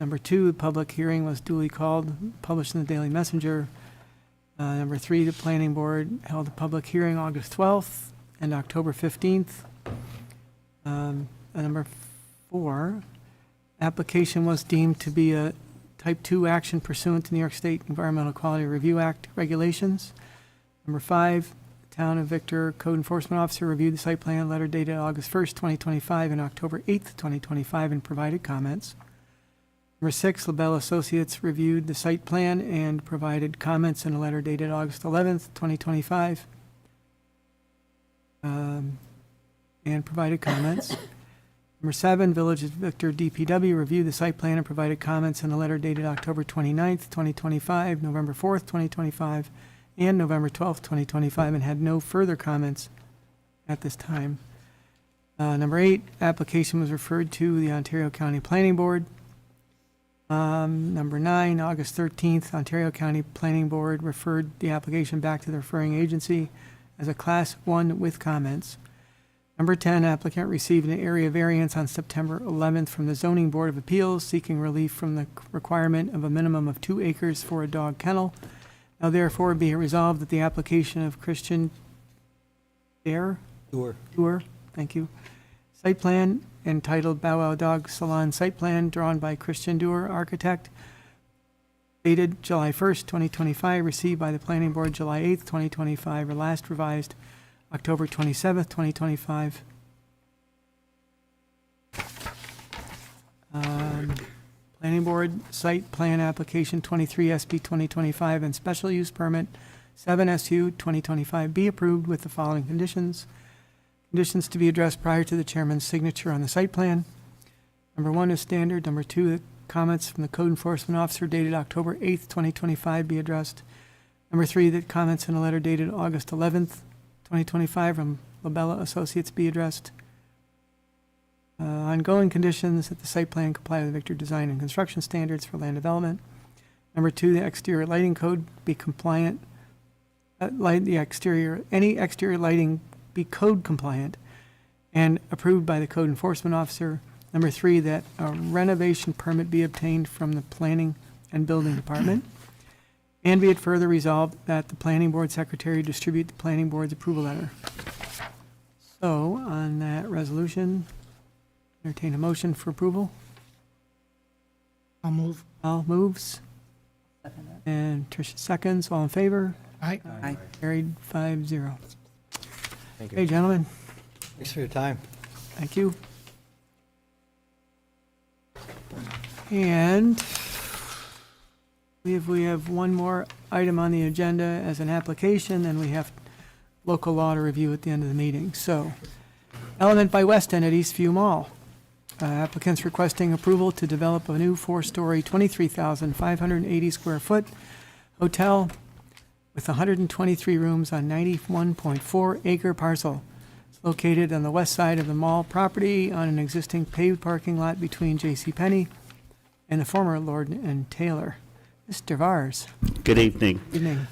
Number two, the public hearing was duly called, published in the Daily Messenger. Number three, the planning board held a public hearing August 12th and October 15th. Number four, application was deemed to be a type 2 action pursuant to New York State Environmental Quality Review Act regulations. Number five, Town of Victor Code Enforcement Officer reviewed the site plan letter dated August 1st, 2025 and October 8th, 2025 and provided comments. Number six, LaBelle Associates reviewed the site plan and provided comments in a letter dated August 11th, 2025. And provided comments. Number seven, Village of Victor DPW reviewed the site plan and provided comments in a letter dated October 29th, 2025, November 4th, 2025, and November 12th, 2025, and had no further comments at this time. Number eight, application was referred to the Ontario County Planning Board. Number nine, August 13th, Ontario County Planning Board referred the application back to the referring agency as a Class 1 with comments. Number 10, applicant received an area variance on September 11th from the Zoning Board of Appeals seeking relief from the requirement of a minimum of 2 acres for a dog kennel. Now therefore be it resolved that the application of Christian Dare? Doer, thank you. Site plan entitled Bow Wow Dog Salon Site Plan drawn by Christian Doer, architect, dated July 1st, 2025, received by the Planning Board July 8th, 2025, or last revised October 27th, 2025. Planning Board Site Plan Application 23 SB 2025 and Special Use Permit 7 SU 2025 be approved with the following conditions. Conditions to be addressed prior to the chairman's signature on the site plan. Number 1 is standard. Number 2, the comments from the code enforcement officer dated October 8th, 2025 be addressed. Number 3, that comments in a letter dated August 11th, 2025 from Labella Associates be addressed. Ongoing conditions that the site plan comply with Victor design and construction standards for land development. Number 2, the exterior lighting code be compliant. Any exterior lighting be code compliant and approved by the code enforcement officer. Number 3, that a renovation permit be obtained from the planning and building department. And be it further resolved that the planning board secretary distribute the planning board's approval letter. So on that resolution, entertain a motion for approval. I'll move. Al moves. And Tricia seconds. All in favor? Aye. Aye. Carried 5-0. Thank you. Hey, gentlemen, Thanks for your time. thank you. And we have one more item on the agenda as an application, then we have local law to review at the end of the meeting. So, Element by Weston at Eastview Mall. Applicants requesting approval to develop a new 4-story, 23,580 square foot hotel with 123 rooms on 91.4 acre parcel. It's located on the west side of the mall property on an existing paved parking lot between J.C. Penney and the former Lord and Taylor. Mr. Vars. Good evening. Evening.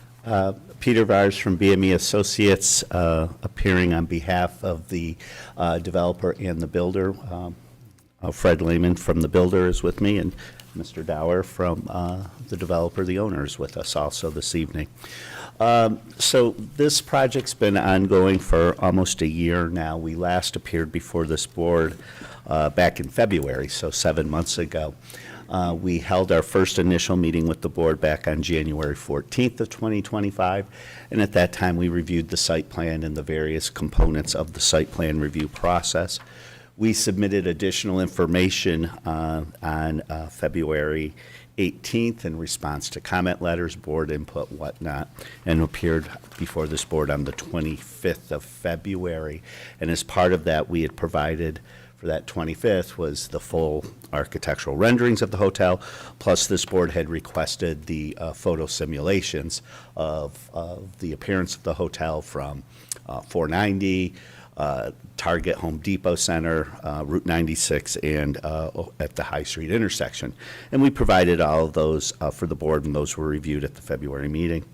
Peter Vars from BME Associates, appearing on behalf of the developer and the builder. Fred Lehman from the builder is with me, and Mr. Dower from the developer, the owner, is with us also this evening. So this project's been ongoing for almost a year now. We last appeared before this board back in February, so 7 months ago. We held our first initial meeting with the board back on January 14th of 2025, and at that time we reviewed the site plan and the various components of the site plan review process. We submitted additional information on February 18th in response to comment letters, board input, whatnot, and appeared before this board on the 25th of February. And as part of that, we had provided for that 25th was the full architectural renderings of the hotel, plus this board had requested the photo simulations of the appearance of the hotel from 490, Target, Home Depot Center, Route 96, and at the High Street intersection. And we provided all of those for the board, and those were reviewed at the February meeting.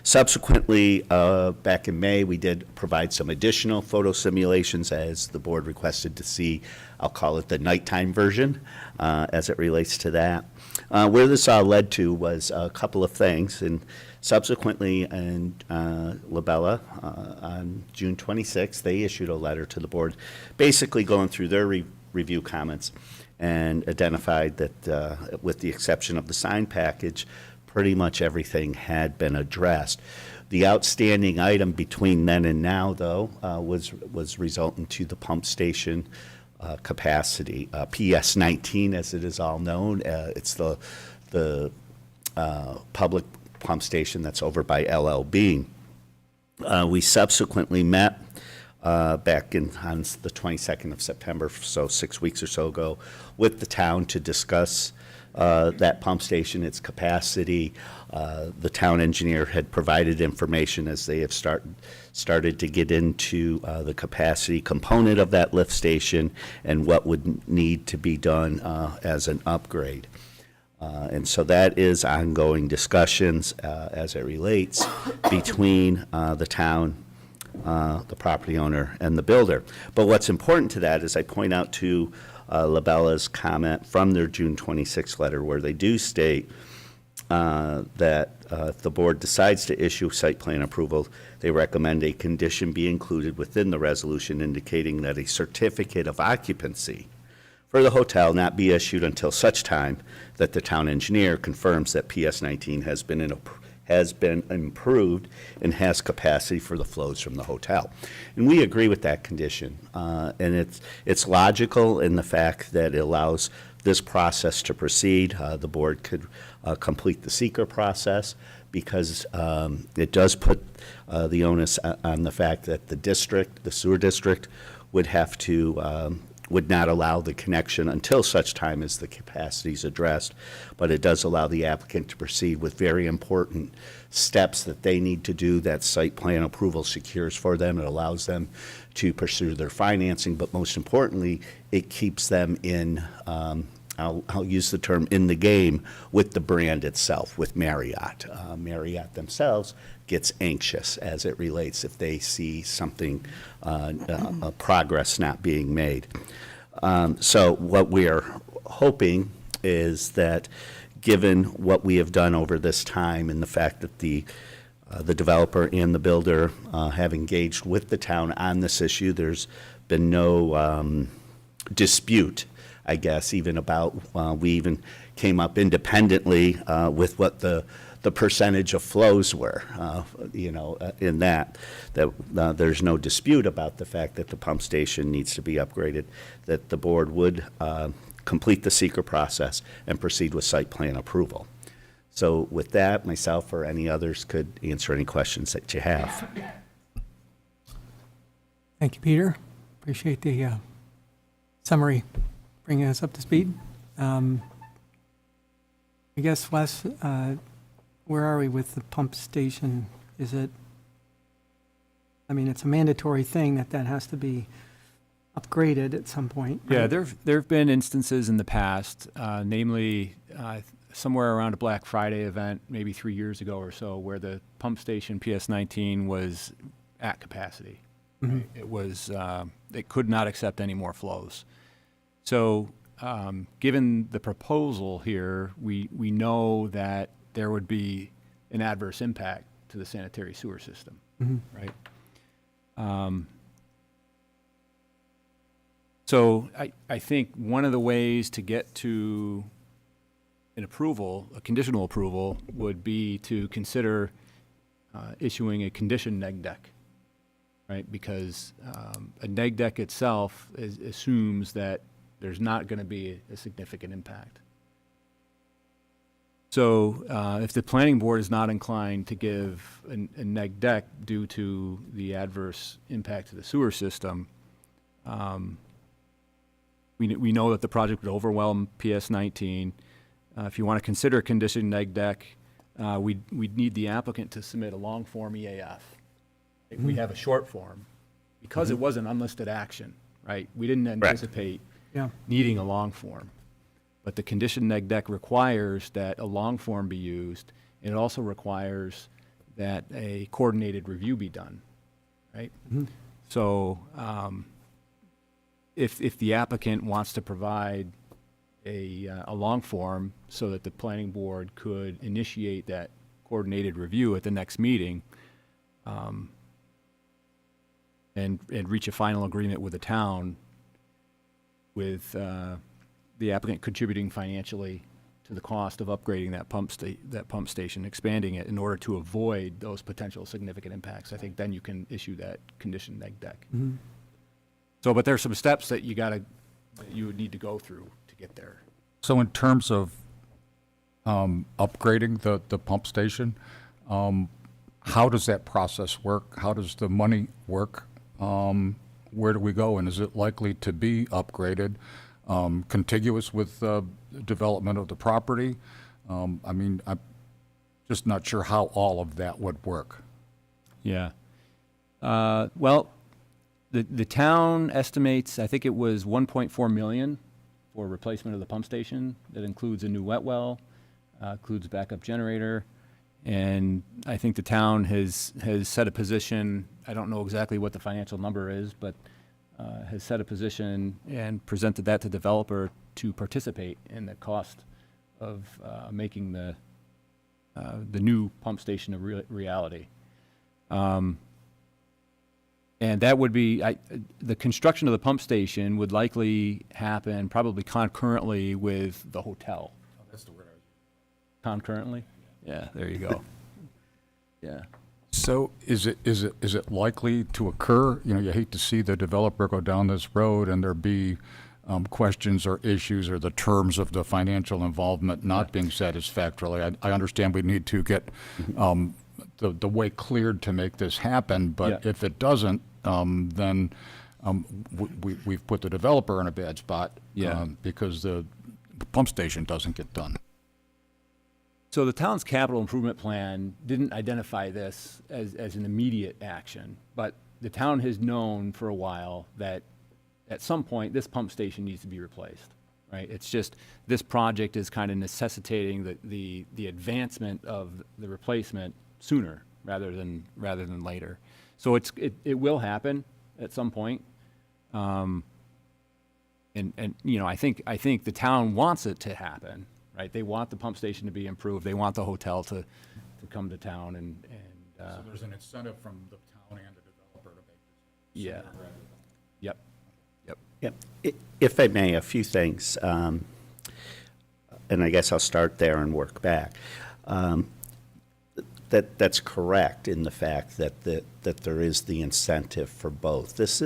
Subsequently, back in May, we did provide some additional photo simulations as the board requested to see. I'll call it the nighttime version as it relates to that. Where this all led to was a couple of things, and subsequently in Labella on June 26th, they issued a letter to the board basically going through their review comments and identified that with the exception of the sign package, pretty much everything had been addressed. The outstanding item between then and now, though, was resultant to the pump station capacity, PS19 as it is all known. It's the public pump station that's over by LLB. We subsequently met back on the 22nd of September, so 6 weeks or so ago, with the town to discuss that pump station, its capacity. The town engineer had provided information as they have started to get into the capacity component of that lift station and what would need to be done as an upgrade. And so that is ongoing discussions as it relates between the town the property owner and the builder. But what's important to that is I point out to Labella's comment from their June 26th letter, where they do state that if the board decides to issue site plan approval, they recommend a condition be included within the resolution indicating that a certificate of occupancy for the hotel not be issued until such time that the town engineer confirms that PS 19 has been improved and has capacity for the flows from the hotel. And we agree with that condition. And it's logical in the fact that it allows this process to proceed. The board could complete the seeker process because it does put the onus on the fact that the district, the sewer district, would have to would not allow the connection until such time as the capacity is addressed. But it does allow the applicant to proceed with very important steps that they need to do that site plan approval secures for them. It allows them to pursue their financing, but most importantly, it keeps them in, I'll use the term, in the game with the brand itself, with Marriott. Marriott themselves gets anxious as it relates if they see something, progress not being made. So what we are hoping is that, given what we have done over this time and the fact that the developer and the builder have engaged with the town on this issue, there's been no dispute, I guess, even about, we even came up independently with what the percentage of flows were, in that there's no dispute about the fact that the pump station needs to be upgraded, that the board would complete the seeker process and proceed with site plan approval. So with that, myself or any others could answer any questions that you have. Thank you, Peter. Appreciate the summary, bringing us up to speed. I guess, Wes, where are we with the pump station? Is it, I mean, it's a mandatory thing that has to be upgraded at some point, right? Yeah, there've been instances in the past, namely somewhere around a Black Friday event, maybe 3 years ago or so, where the pump station PS 19 was at capacity. Mhm. Right? It was, it could not accept any more flows. So, given the proposal here, we know that there would be an adverse impact to the sanitary sewer system, Mhm. right? So I think one of the ways to get to an approval, a conditional approval, would be to consider issuing a condition neg deck, right? Because a neg deck itself assumes that there's not going to be a significant impact. So if the planning board is not inclined to give a neg deck due to the adverse impact to the sewer system, we know that the project would overwhelm PS 19. If you want to consider a condition neg deck, we'd need the applicant to submit a long form EAF. We have a short form because it was an unlisted action, right? We didn't anticipate needing a long form. But the condition neg deck requires that a long form be used. And it also requires that a coordinated review be done, right? Mhm. So if the applicant wants to provide a long form so that the planning board could initiate that coordinated review at the next meeting, and reach a final agreement with the town, with the applicant contributing financially to the cost of upgrading that pump station, expanding it in order to avoid those potential significant impacts, I think then you can issue that condition neg deck. Mhm. So, but there's some steps that you would need to go through to get there. So in terms of upgrading the pump station, how does that process work? How does the money work? Where do we go? And is it likely to be upgraded contiguous with the development of the property? I mean, I'm just not sure how all of that would work. Yeah. Well, the town estimates, I think it was 1.4 million for replacement of the pump station. That includes a new wet well, includes backup generator, And I think the town has set a position, I don't know exactly what the financial number is, but has set a position and presented that to developer to participate in the cost of making the new pump station a reality. And that would be, the construction of the pump station would likely happen probably concurrently with the hotel. Oh, that's the word I was Concurrently? Yeah, there you go. Yeah. So is it likely to occur? You know, you hate to see the developer go down this road and there be questions or issues or the terms of the financial involvement not being satisfactorily. I understand we need to get the way cleared to make this happen, but if it doesn't, then we've put the developer in a bad spot because the pump station doesn't get done. So the town's capital improvement plan didn't identify this as an immediate action, but the town has known for a while that at some point this pump station needs to be replaced, right? It's just this project is kind of necessitating the advancement of the replacement sooner rather than later. So it will happen at some point. And you know, I think the town wants it to happen. Right, they want the pump station to be improved. They want the hotel to come to town and So there's an incentive from the town and the developer to make this. Yeah. Yep. Yep. If I may, a few things, and I guess I'll start there and work back. That's correct in the fact that there is the incentive for both. This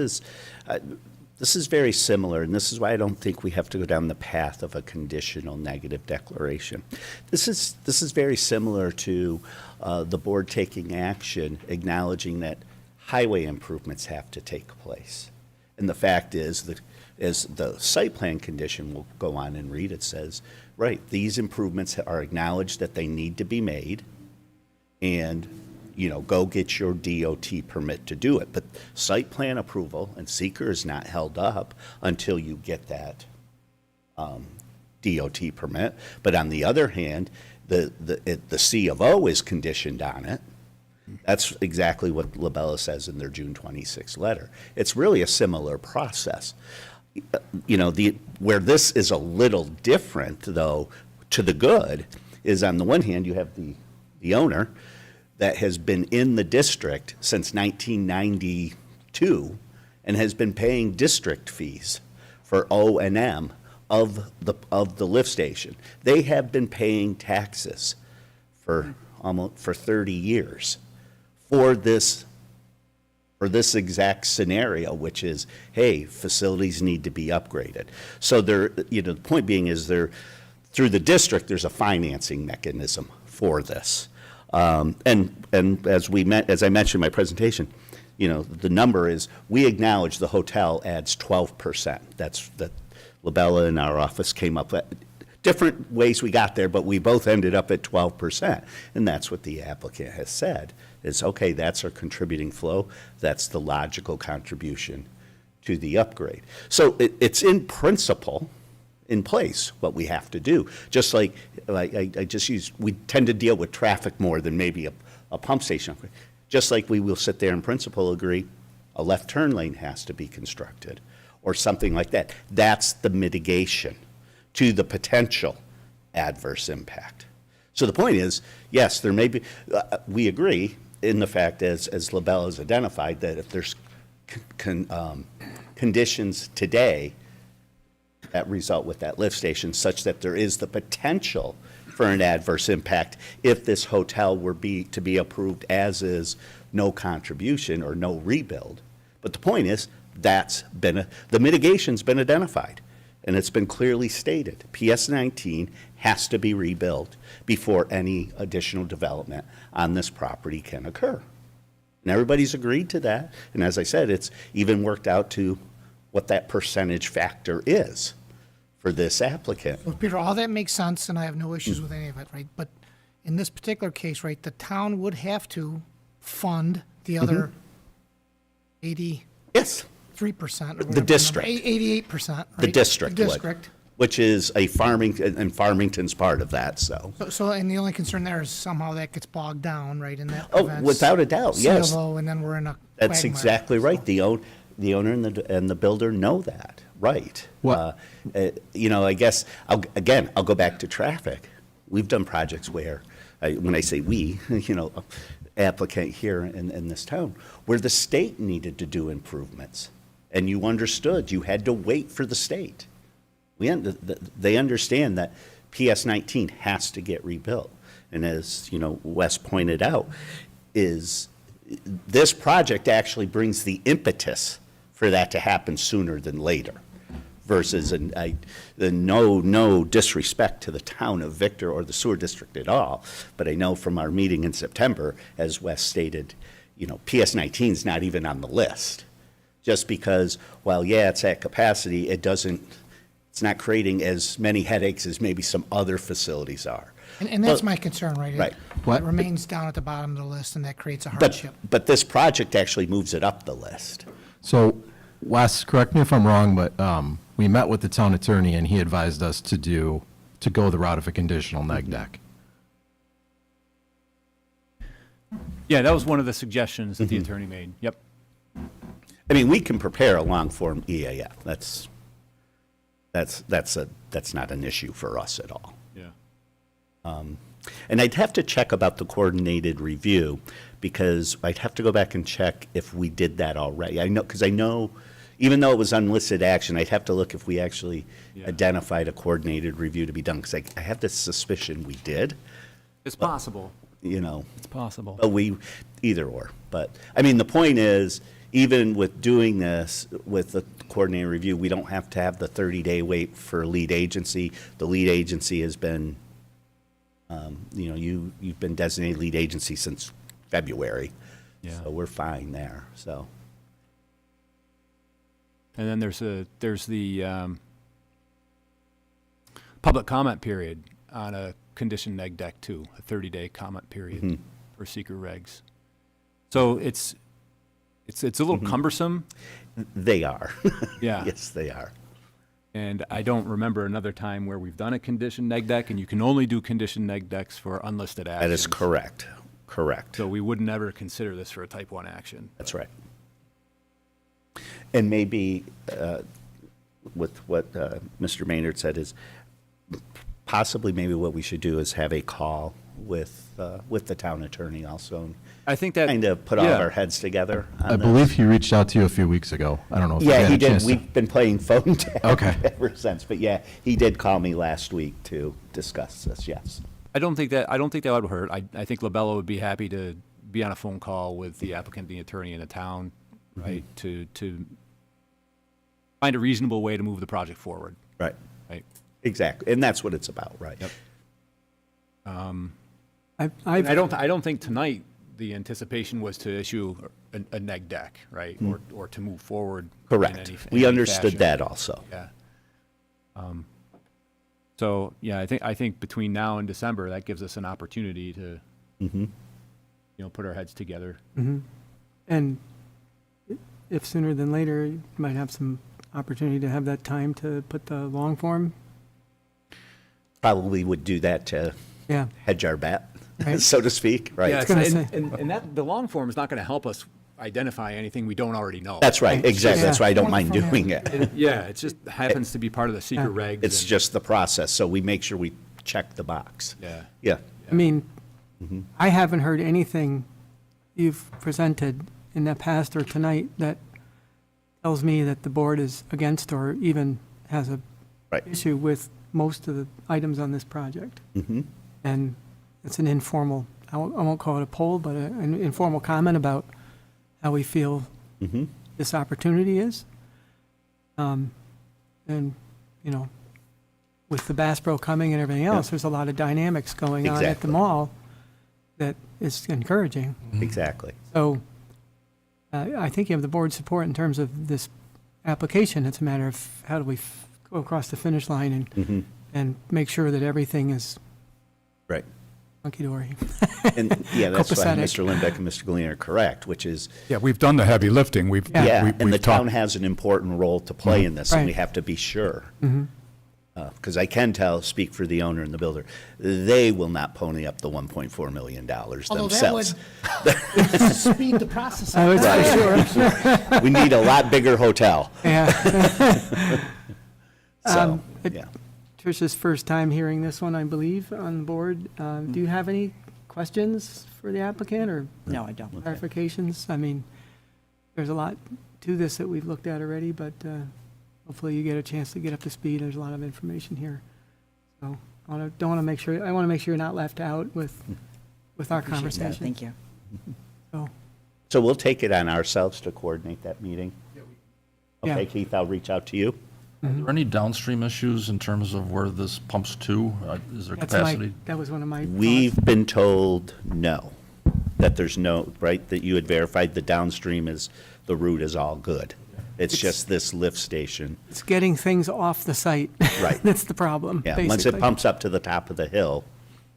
is very similar, and this is why I don't think we have to go down the path of a conditional negative declaration. This is very similar to the board taking action, acknowledging that highway improvements have to take place. And the fact is that as the site plan condition will go on and read, it says, right, these improvements are acknowledged that they need to be made, and you know, go get your DOT permit to do it. But site plan approval and seeker is not held up until you get that DOT permit. But on the other hand, the C of O is conditioned on it. That's exactly what Labella says in their June 26th letter. It's really a similar process. You know, where this is a little different, though, to the good, is on the one hand, you have the owner that has been in the district since 1992 and has been paying district fees for O&M of the lift station. They have been paying taxes for 30 years for this exact scenario, which is, hey, facilities need to be upgraded. So the point being is through the district, there's a financing mechanism for this. And as I mentioned in my presentation, you know, the number is, we acknowledge the hotel adds 12%. That Labella in our office came up with. Different ways we got there, but we both ended up at 12%. And that's what the applicant has said, is, okay, that's our contributing flow. That's the logical contribution to the upgrade. So it's in principle in place, what we have to do. Just like I just used, we tend to deal with traffic more than maybe a pump station. Just like we will sit there in principle agree a left turn lane has to be constructed or something like that. That's the mitigation to the potential adverse impact. So the point is, yes, there may be, we agree in the fact, as Labella has identified, that if there's conditions today that result with that lift station such that there is the potential for an adverse impact if this hotel were to be approved as is, no contribution or no rebuild. But the point is, the mitigation's been identified, and it's been clearly stated. PS 19 has to be rebuilt before any additional development on this property can occur. And everybody's agreed to that, and as I said, it's even worked out to what that percentage factor is for this applicant. Well, Peter, all that makes sense, and I have no issues with any of it, right? But in this particular case, right, the town would have to fund the other 83%. The district. 88%, right? The district The would. district. which is a farming, and Farmington's part of that, so. So, and the only concern there is somehow that gets bogged down, right, and that Oh, prevents. without a doubt, yes. CLO, and then we're in a That's quagmire. exactly right. The owner and the builder know that, right? What- You know, I guess, I'll go back to traffic. We've done projects where, when I say we, you know, applicant here in this town, where the state needed to do improvements. And you understood, you had to wait for the state. They understand that PS 19 has to get rebuilt. And as, you know, Wes pointed out, is this project actually brings the impetus for that to happen sooner than later. Versus, no disrespect to the town of Victor or the sewer district at all, but I know from our meeting in September, as Wes stated, you know, PS 19 is not even on the list. Just because, while, yeah, it's at capacity, it's not creating as many headaches as maybe some other facilities are. And that's Well, my concern, right? right. It remains down at the bottom of the list, and that creates a hardship. But this project actually moves it up the list. So, Wes, correct me if I'm wrong, but we met with the town attorney and he advised us to go the route of a conditional neg deck. Yeah, that was one of the suggestions that the attorney made. Yep. I mean, we can prepare a long-form EAF. That's not an issue for us at all. Yeah. And I'd have to check about the coordinated review, because I'd have to go back and check if we did that already. Because I know, even though it was unlisted action, I'd have to look if we actually identified a coordinated review to be done, because I have this suspicion we did, It's possible. you know. It's possible. But either or. But, I mean, the point is, even with doing this, with the coordinated review, we don't have to have the 30-day wait for lead agency. The lead agency has been, you know, you've been designated lead agency since February. Yeah. So we're fine there, so. And then there's the public comment period on a conditioned neg deck too, a 30-day comment period for seeker regs. So it's a little cumbersome. They are. Yeah. Yes, they are. And I don't remember another time where we've done a conditioned neg deck, and you can only do conditioned neg decks for unlisted actions. That is correct. Correct. So we would never consider this for a type 1 action. That's right. And maybe with what Mr. Maynard said is possibly maybe what we should do is have a call with the town attorney also. I think that kind of put all of our heads together on I this. believe he reached out to you a few weeks ago. I don't know if you Yeah, had he a chance did. to- We've been playing phone tag Okay. ever since. But yeah, he did call me last week to discuss this, yes. I don't think that would hurt. I think Labella would be happy to be on a phone call with the applicant, the attorney in the town, right, to find a reasonable way to move the project forward. Right. Right. Exactly. And that's what it's about, right? Yep. I've I don't think tonight the anticipation was to issue a neg deck, right, or to move forward. Correct. In We any understood fashion. that also. Yeah. So yeah, I think between now and December, that gives us an opportunity to, you know, put our heads together. And if sooner than later, you might have some opportunity to have that time to put the long form. Probably would do that to Yeah. hedge our bet, Right. so to speak, right? Yeah, gonna and that the long form is not going to help us identify anything we don't already know. That's right, exactly. That's Yeah. why I don't mind doing it. Yeah, it just happens to be part of the secret regs. It's and- just the process, so we make sure we check the box. Yeah. Yeah. I mean, I haven't heard anything you've presented in the past or tonight that tells me that the board is against or even has a Right. issue with most of the items on this project. And it's an informal, I won't call it a poll, but an informal comment about how we feel this opportunity is. And, you know, with the Bass Pro coming and everything else, there's a lot of dynamics going on at the Exactly. mall that is encouraging. Exactly. So I think you have the board's support in terms of this application. It's a matter of how do we go across the finish line and make sure that everything is Right. hunky-dory. And, yeah, that's why Copacetic. Mr. Lindbeck and Mr. Gleaner are correct, which is, Yeah, we've done the heavy lifting. We've, Yeah. yeah, we- and the we've talked. town has an important role to play in this, and we Right. have to be sure. because I can speak for the owner and the builder, they will not pony up the $1.4 million Although that would themselves. speed the process I up. would say sure. We need a lot bigger hotel. Yeah. So, yeah. Tricia's first time hearing this one, I believe, on the board. Do you have any questions for the applicant or No, I don't. clarifications? I mean, there's a lot to this that we've looked at already, but hopefully you get a chance to get up to speed. There's a lot of information here. So I want to make sure you're not left out with our Appreciate that. conversation. Thank you. So we'll take it on ourselves to coordinate that meeting. Yeah. Okay, Keith, I'll reach out to you. Are there any downstream issues in terms of where this pumps to? Is there capacity? That was one of my thoughts. We've been told no, that there's no, right, that you had verified the downstream is, the route is all good. It's just this lift station. It's getting things off the site. Right. That's the problem, Yeah, basically. once it pumps up to the top of the hill,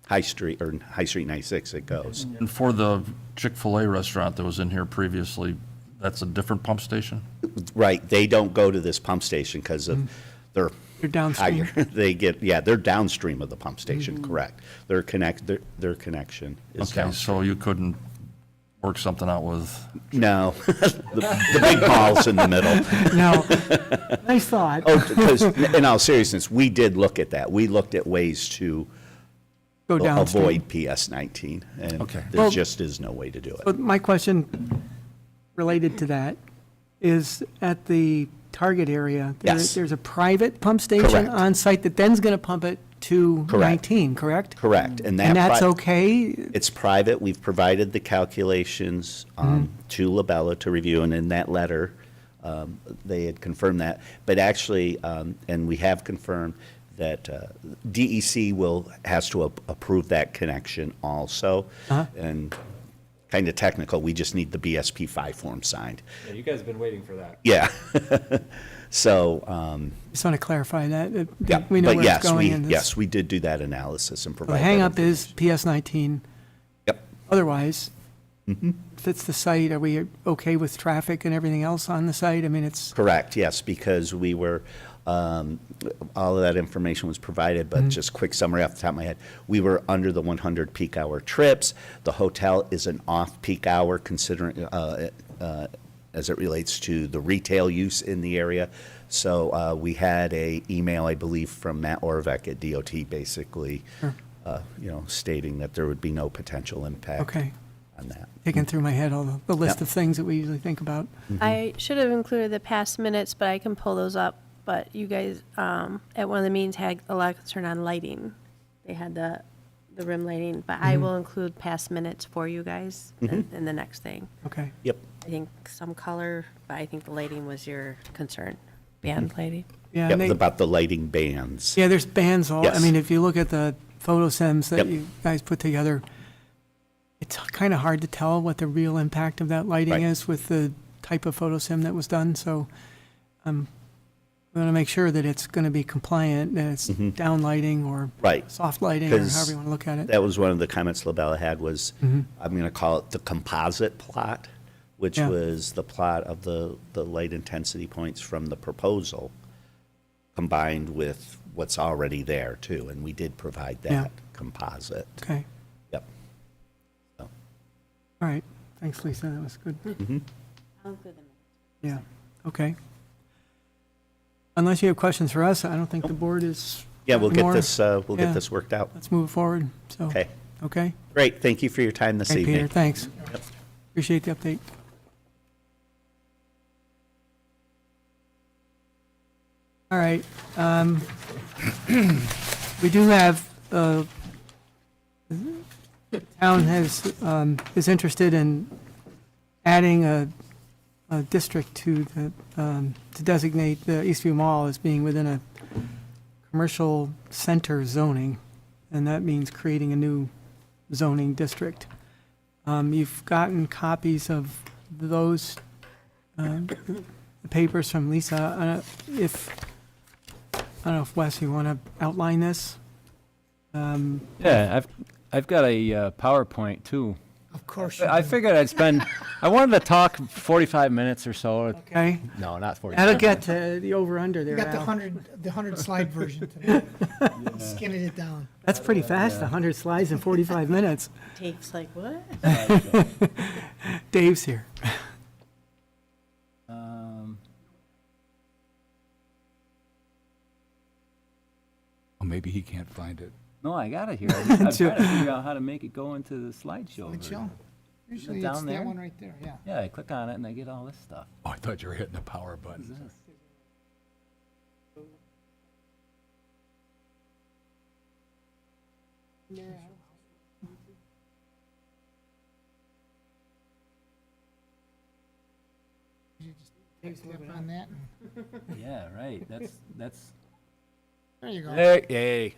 High Street 96, it goes. And for the Chick-fil-A restaurant that was in here previously, that's a different pump station? Right, they don't go to this pump station because of their They're downstream. higher. They get, yeah, they're downstream of the pump station, correct. Their connection is Okay, downstream. so you couldn't work something out with, No, the big mall's in the middle. No, nice thought. Oh, because in all seriousness, we did look at that. We looked at ways to Go downstream. avoid PS19, and Okay. there Well- just is no way to do it. But my question related to that is at the target area, Yes. there's a private pump station Correct. on site that then's going to pump it to Correct. 19, correct? Correct, and that. And that's pri- okay? It's private. We've provided the calculations to Labella to review, and in that letter, they had confirmed that. But actually, and we have confirmed that DEC has to approve that connection also. Uh-huh. And kind of technical, we just need the BSP 5 form signed. Yeah, you guys have been waiting for that. Yeah. So, Just want to clarify that yeah, we know but where yes, it's going. and this- yes, we did do that analysis and So the provide. hang-up that is PS19. Yep. Otherwise, Mm-hmm. fits the site. Are we okay with traffic and everything else on the site? I mean, it's, Correct, yes, because we were, all of that information was provided, but just quick summary off the top of my head. We were under the 100 peak hour trips. The hotel is an off-peak hour considering, as it relates to the retail use in the area. So we had a email, I believe, from Matt Orvek at DOT, basically, stating that there would be no potential impact okay. on that. Taking through my head all the list Yep. of things that we usually think about. I should have included the past minutes, but I can pull those up. But you guys, at one of the meetings, had a lot of concern on lighting. They had the rim lighting, but I will include past minutes for you guys in the next thing. Okay. Yep. I think some color, but I think the lighting was your concern, band lighting. Yeah, Yep, and they- about the lighting bands. yeah, there's bands all, I Yes. mean, if you look at the photo sims that Yep. you guys put together, it's kind of hard to tell what the real impact of that lighting Right. is with the type of photo sim that was done, so we want to make sure that it's going to be compliant, that it's down lighting or Right. soft lighting, or 'Cause however you want to look at it. That was one of the comments LaBella had was, Mhm. I'm going to call it the composite plot, which Yeah. was the plot of the light intensity points from the proposal combined with what's already there too, and we did provide Yeah. that composite. Okay, Yep. So, all right. Thanks, Lisa, that was good. I'll include them. Yeah, okay. Unless you have questions for us, I don't think the board is. yeah, we'll get more- this, yeah. this worked out. Let's move forward, so. Okay, Okay? great. Thank you for your time this Hey, evening. Peter, thanks. Yep. Appreciate the update. All right. We do have, the town is interested in adding a district to designate the Eastview Mall as being within a commercial center zoning, and that means creating a new zoning district. You've gotten copies of those the papers from Lisa. I don't know if, Wes, you want to outline this? Yeah, I've got a PowerPoint too. Of course you I do. figured I wanted to talk 45 minutes or so. Okay? No, not 45. That'll get to the over-under You there, got the Al. 100 slide version today. Skinning it down. That's pretty fast, 100 slides in 45 minutes. Dave's like, what? Dave's here. Oh, maybe he can't find it. No, I got it here. I'm trying to figure out how to make it go into the slideshow. Slideshow. Usually down it's there? that one right there, yeah. Yeah, I click on it and I get all this stuff. Oh, I thought you were hitting the power button. You just tap on that and, Yeah, right. That's. there you go. Hey.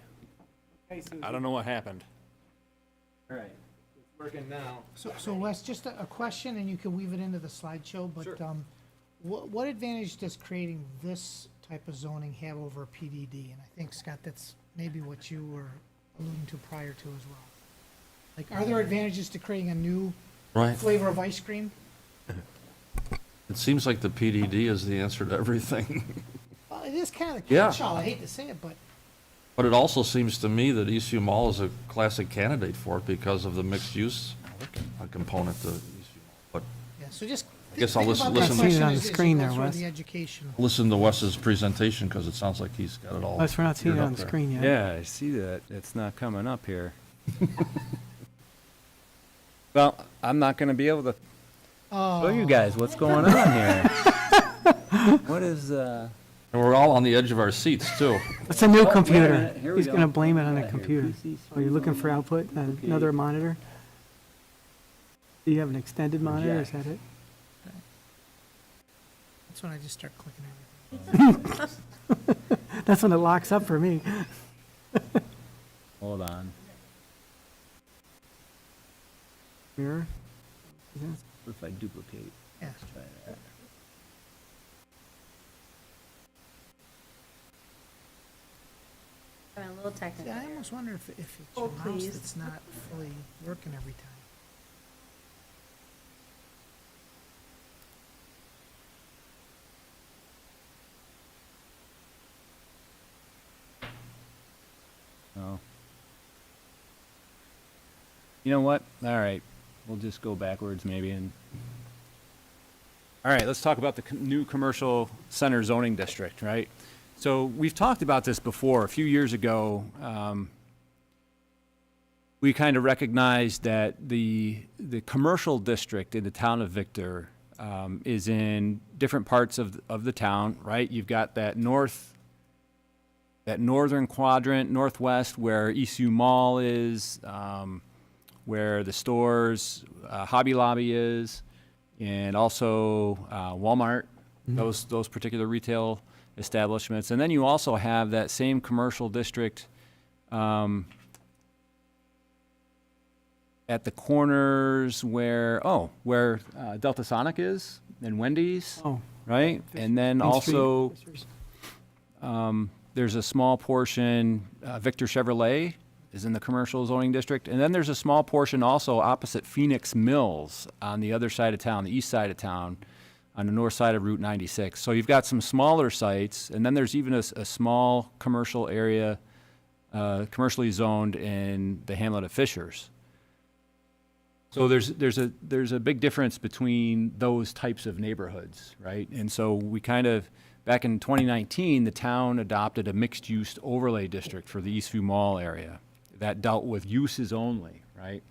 I don't know what happened. All right, it's working now. So Wes, just a question, and you can weave it into the slideshow, but what advantage does creating this type of zoning have over PDD? And I think, Scott, that's maybe what you were alluding to prior to as well. Like, are there advantages to creating a new Right. flavor of ice cream? It seems like the PDD is the answer to everything. Well, it is kind of the Yeah. catch-all. I hate to say it, but But it also seems to me that ECU Mall is a classic candidate for it because of the mixed-use component to ECU Mall. But yeah. So just I guess I'll think listen- about that listen- question See it on the as you screen go there, through Wes. The education. listen to Wes's presentation because it sounds like he's got it all. Unless we're not seeing it geared on up the there. screen yet. Yeah, I see that. It's not coming up here. Well, I'm not going to be able to show you guys what's going on here. What is, And we're all on the edge of our seats, too. It's a new wait a computer. minute. Here we He's go. gonna blame it on the Yeah, here. computer. PC Are you looking for output, another monitor? Do you have an extended monitor, is that it? That's when I just start clicking everything. That's when it locks up for me. hold on. Mirror? What if I duplicate? Yeah. Try that. A little See, technical. I almost wonder if it's Oh, your mouse please. that's not fully working every time. No. You know what? All right, we'll just go backwards maybe and. All right, let's talk about the new commercial center zoning district, right? So we've talked about this before. A few years ago, we kind of recognized that the commercial district in the town of Victor is in different parts of the town, right? You've got that northern quadrant, northwest, where ECU Mall is, where the stores, Hobby Lobby is, and also Walmart, those particular retail establishments. And then you also have that same commercial district at the corners where Delta Sonic is and Wendy's, Oh. right? And then Main Street. also there's a small portion, Victor Chevrolet is in the commercial zoning district. And then there's a small portion also opposite Phoenix Mills on the other side of town, the east side of town, on the north side of Route 96. So you've got some smaller sites, and then there's even a small commercial area, commercially zoned in the hamlet of Fishers. So there's a big difference between those types of neighborhoods, right? And so we kind of, back in 2019, the town adopted a mixed-use overlay district for the Eastview Mall area that dealt with uses only, right?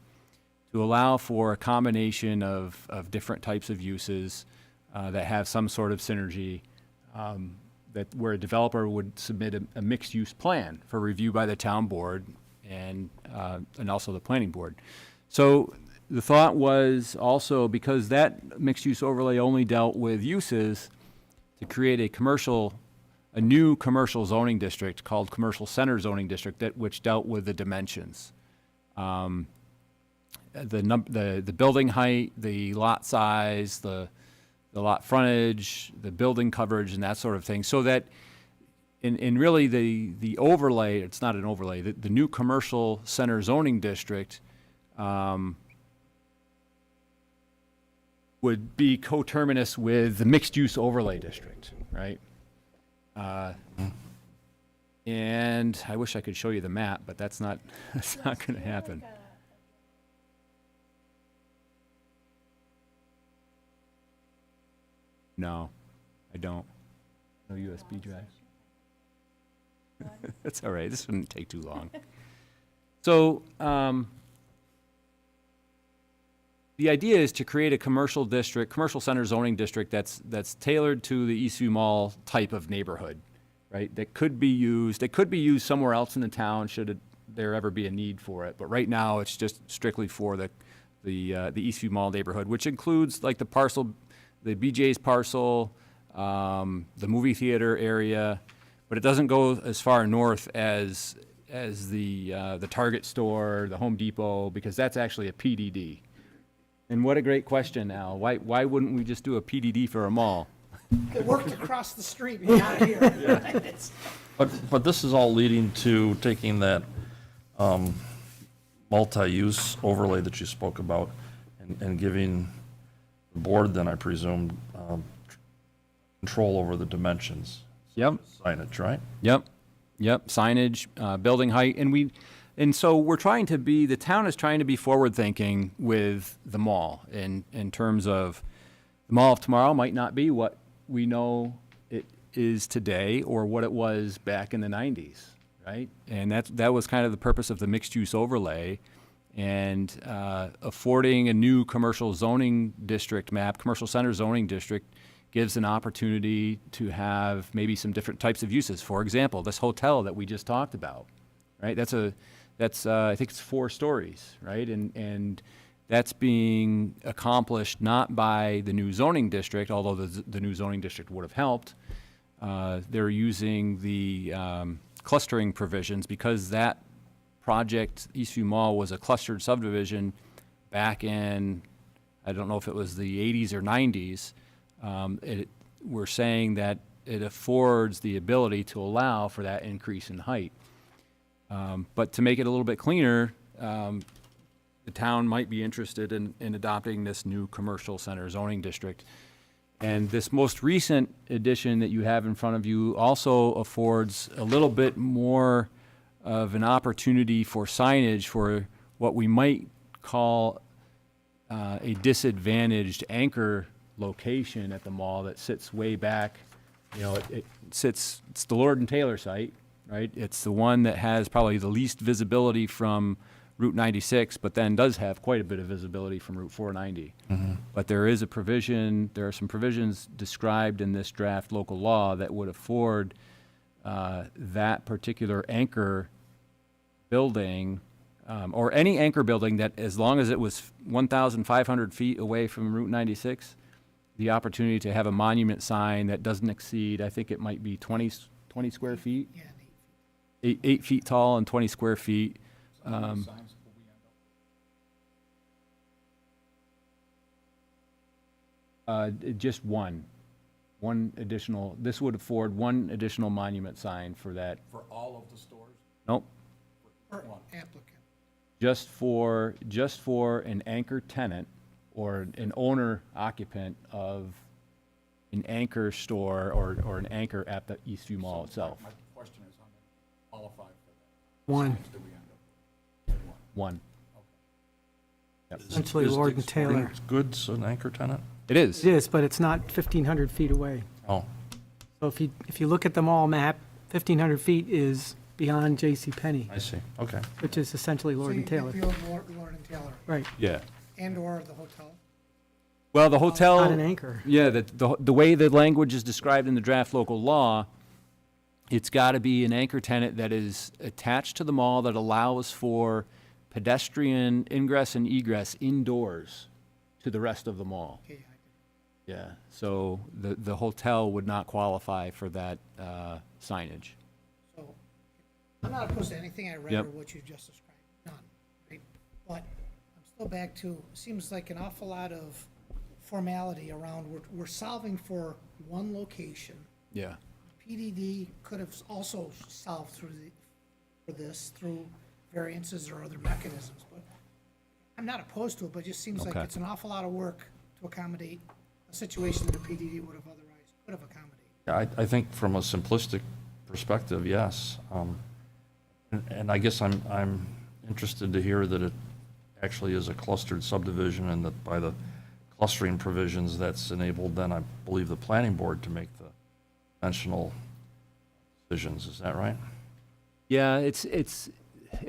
To allow for a combination of different types of uses that have some sort of synergy, that where a developer would submit a mixed-use plan for review by the town board and also the planning board. So the thought was also, because that mixed-use overlay only dealt with uses, to create a new commercial zoning district called Commercial Center Zoning District, which dealt with the dimensions. The building height, the lot size, the lot frontage, the building coverage, and that sort of thing, so that in really the overlay, it's not an overlay, the new Commercial Center Zoning District would be coterminous with the mixed-use overlay district, right? And I wish I could show you the map, but that's not, that's not going to happen. No, I don't. No USB drive. That's all right. This wouldn't take too long. So, the idea is to create a commercial district, commercial center zoning district that's tailored to the Eastview Mall type of neighborhood, right? That could be used, it could be used somewhere else in the town should there ever be a need for it. But right now, it's just strictly for the Eastview Mall neighborhood, which includes like the parcel, the BJ's parcel, the movie theater area, but it doesn't go as far north as the Target store, the Home Depot, because that's actually a PDD. And what a great question, Al. Why wouldn't we just do a PDD for a mall? It worked across the street, but not here. It's- But this is all leading to taking that multi-use overlay that you spoke about and giving the board then, I presume, control over the dimensions. Yep. Signage, right? Yep, signage, building height, and so we're trying to be, the town is trying to be forward-thinking with the mall in terms of, the mall of tomorrow might not be what we know it is today or what it was back in the 90s, right? And that was kind of the purpose of the mixed-use overlay, and affording a new commercial zoning district map, commercial center zoning district, gives an opportunity to have maybe some different types of uses. For example, this hotel that we just talked about, right? That's I think it's 4 stories, right? And that's being accomplished not by the new zoning district, although the new zoning district would have helped. They're using the clustering provisions because that project, Eastview Mall, was a clustered subdivision back in, I don't know if it was the 80s or 90s. We're saying that it affords the ability to allow for that increase in height. But to make it a little bit cleaner, the town might be interested in adopting this new commercial center zoning district. And this most recent edition that you have in front of you also affords a little bit more of an opportunity for signage for what we might call a disadvantaged anchor location at the mall that sits way back. You know, it's the Lord and Taylor site, right? It's the one that has probably the least visibility from Route 96, but then does have quite a bit of visibility from Route 490. But there is a provision, there are some provisions described in this draft local law that would afford that particular anchor building, or any anchor building that, as long as it was 1,500 feet away from Route 96, the opportunity to have a monument sign that doesn't exceed, I think it might be 20 square feet? Yeah, 8 feet tall and 20 square feet. Just one additional, this would afford one additional monument sign for that. For all of the stores? Nope, Per applicant. just for an anchor tenant or an owner occupant of an anchor store or an anchor at the Eastview Mall itself. My question is, how many qualify for that? One, Do we end up with? One. Yep. essentially Lord and Taylor. Goods an anchor tenant? It is. It is, but it's not 1,500 feet away. Oh, So if you look at the mall map, 1,500 feet is beyond J.C. Penney, I see, okay. which is essentially Lord and Taylor. So you have Lord and Taylor Right, Yeah. and/or the hotel. Well, the hotel. not an anchor. Yeah, the way the language is described in the draft local law, it's got to be an anchor tenant that is attached to the mall that allows for pedestrian ingress and egress indoors to the rest of the mall. Okay, Yeah, so the hotel would not qualify for that signage. so I'm not opposed to anything I read Yep. or what you just described, none, right? But I'm still back to, seems like an awful lot of formality around, we're solving for one location. Yeah. PDD could have also solved for this through variances or other mechanisms, but I'm not opposed to it, but it just seems like Okay. it's an awful lot of work to accommodate a situation that a PDD would have otherwise, could have accommodated. I think from a simplistic perspective, yes. And I guess I'm interested to hear that it actually is a clustered subdivision, and that by the clustering provisions, that's enabled then, I believe, the planning board to make the dimensional decisions. Is that right? Yeah, it's